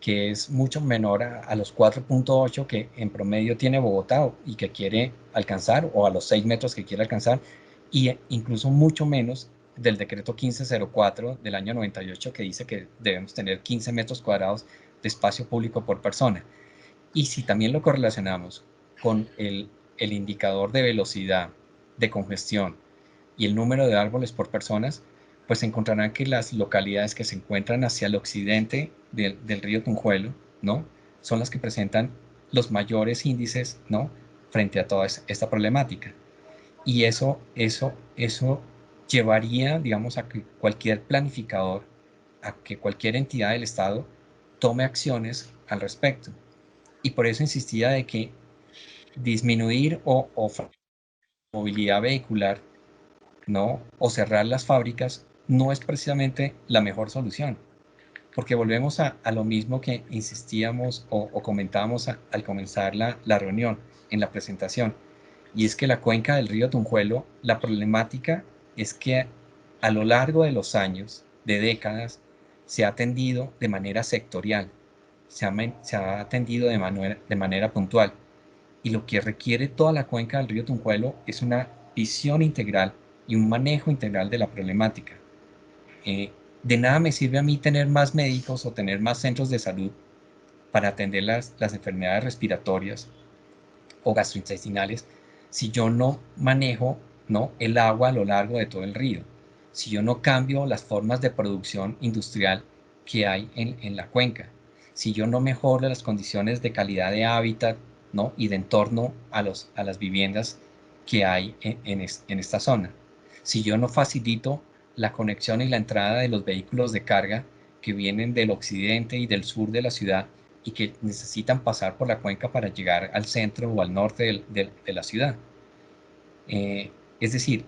que es mucho menor a los 4.8 que en promedio tiene Bogotá y que quiere alcanzar, o a los 6 metros que quiere alcanzar, y incluso mucho menos del decreto 1504 del año 98 que dice que debemos tener 15 metros cuadrados de espacio público por persona. Y si también lo correlacionamos con el indicador de velocidad, de congestión y el número de árboles por personas, pues encontrarán que las localidades que se encuentran hacia el occidente del río Tunjuelo, ¿no? Son las que presentan los mayores índices, ¿no? Frente a toda esta problemática. Y eso llevaría, digamos, a que cualquier planificador, a que cualquier entidad del Estado tome acciones al respecto. Y por eso insistía de que disminuir o movilidad vehicular, ¿no? O cerrar las fábricas no es precisamente la mejor solución, porque volvemos a lo mismo que insistíamos o comentábamos al comenzar la reunión, en la presentación, y es que la cuenca del río Tunjuelo, la problemática es que a lo largo de los años, de décadas, se ha atendido de manera sectorial, se ha atendido de manera puntual, y lo que requiere toda la cuenca del río Tunjuelo es una visión integral y un manejo integral de la problemática. De nada me sirve a mí tener más médicos o tener más centros de salud para atender las enfermedades respiratorias o gastrointestinales si yo no manejo, ¿no?, el agua a lo largo de todo el río, si yo no cambio las formas de producción industrial que hay en la cuenca, si yo no mejoro las condiciones de calidad de hábitat, ¿no?, y de entorno a las viviendas que hay en esta zona, si yo no facilito la conexión y la entrada de los vehículos de carga que vienen del occidente y del sur de la ciudad y que necesitan pasar por la cuenca para llegar al centro o al norte de la ciudad. Es decir,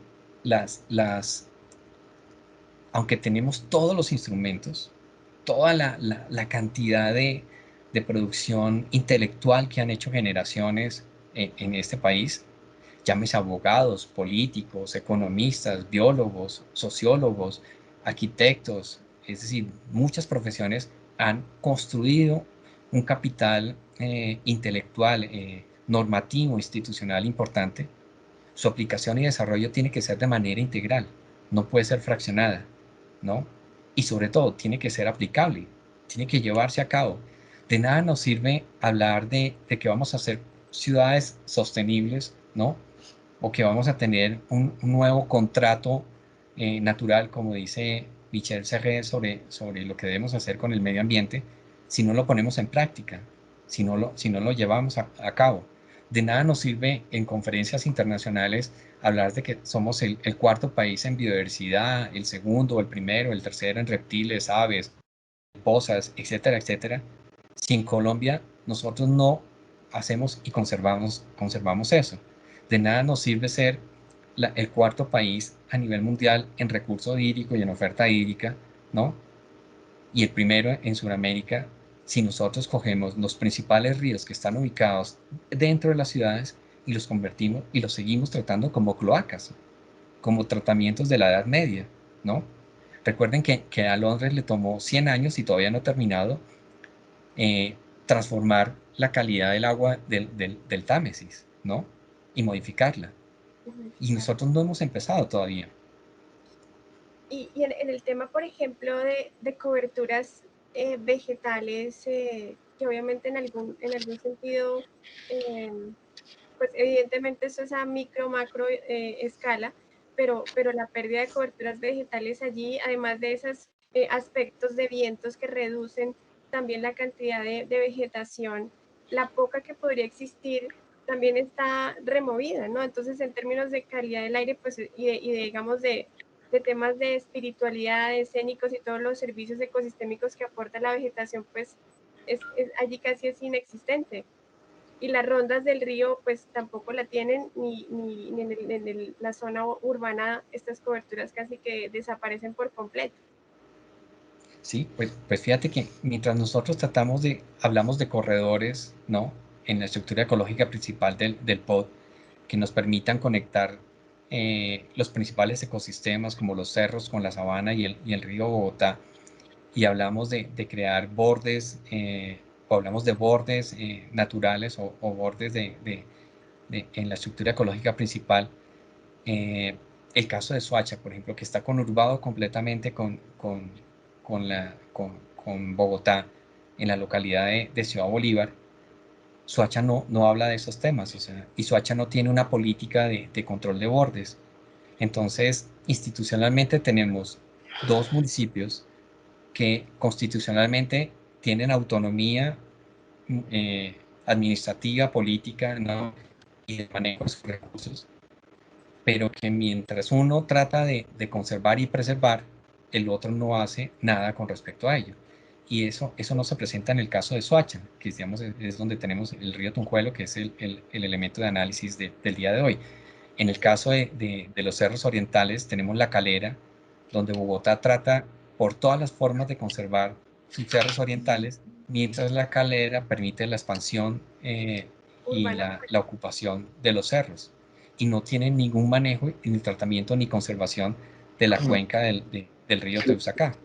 aunque tenemos todos los instrumentos, toda la cantidad de producción intelectual que han hecho generaciones en este país, llámese abogados, políticos, economistas, biólogos, sociólogos, arquitectos, es decir, muchas profesiones han construido un capital intelectual, normativo, institucional importante. Su aplicación y desarrollo tiene que ser de manera integral, no puede ser fraccionada, ¿no? Y sobre todo, tiene que ser aplicable, tiene que llevarse a cabo. De nada nos sirve hablar de que vamos a hacer ciudades sostenibles, ¿no? O que vamos a tener un nuevo contrato natural, como dice Michel Serret, sobre lo que debemos hacer con el medio ambiente, si no lo ponemos en práctica, si no lo llevamos a cabo. De nada nos sirve en conferencias internacionales hablar de que somos el cuarto país en biodiversidad, el segundo, el primero, el tercero en reptiles, aves, pozas, etcétera, etcétera, si en Colombia nosotros no hacemos y conservamos eso. De nada nos sirve ser el cuarto país a nivel mundial en recurso hídrico y en oferta hídrica, ¿no? Y el primero en Sudamérica, si nosotros cogemos los principales ríos que están ubicados dentro de las ciudades y los convertimos y los seguimos tratando como cloacas, como tratamientos de la Edad Media, ¿no? Recuerden que a Londres le tomó 100 años y todavía no ha terminado transformar la calidad del agua del Támesis, ¿no? Y modificarla. Y nosotros no hemos empezado todavía. Y en el tema, por ejemplo, de coberturas vegetales, que obviamente en algún sentido, pues evidentemente eso es a micro, macro escala, pero la pérdida de coberturas vegetales allí, además de esos aspectos de vientos que reducen también la cantidad de vegetación, la poca que podría existir también está removida, ¿no? Entonces, en términos de calidad del aire, pues, y de digamos, de temas de espiritualidad, escénicos y todos los servicios ecosistémicos que aporta la vegetación, pues, allí casi es inexistente. Y las rondas del río pues tampoco la tienen, ni en la zona urbana estas coberturas casi que desaparecen por completo. Sí, pues fíjate que mientras nosotros hablamos de corredores, ¿no? En la estructura ecológica principal del POD, que nos permitan conectar los principales ecosistemas como los cerros con la sabana y el río Bogotá, y hablamos de crear bordes, o hablamos de bordes naturales o bordes en la estructura ecológica principal. El caso de Soacha, por ejemplo, que está conurbado completamente con Bogotá, en la localidad de Ciudad Bolívar. Soacha no habla de esos temas, o sea, y Soacha no tiene una política de control de bordes. Entonces, institucionalmente tenemos dos municipios que constitucionalmente tienen autonomía administrativa, política, ¿no? Y de manejo de sus recursos, pero que mientras uno trata de conservar y preservar, el otro no hace nada con respecto a ello. Y eso no se presenta en el caso de Soacha, que digamos, es donde tenemos el río Tunjuelo, que es el elemento de análisis del día de hoy. En el caso de los cerros orientales tenemos La Calera, donde Bogotá trata por todas las formas de conservar sus cerros orientales, mientras La Calera permite la expansión y la ocupación de los cerros, y no tiene ningún manejo, ni tratamiento, ni conservación de la cuenca del río Teusaca.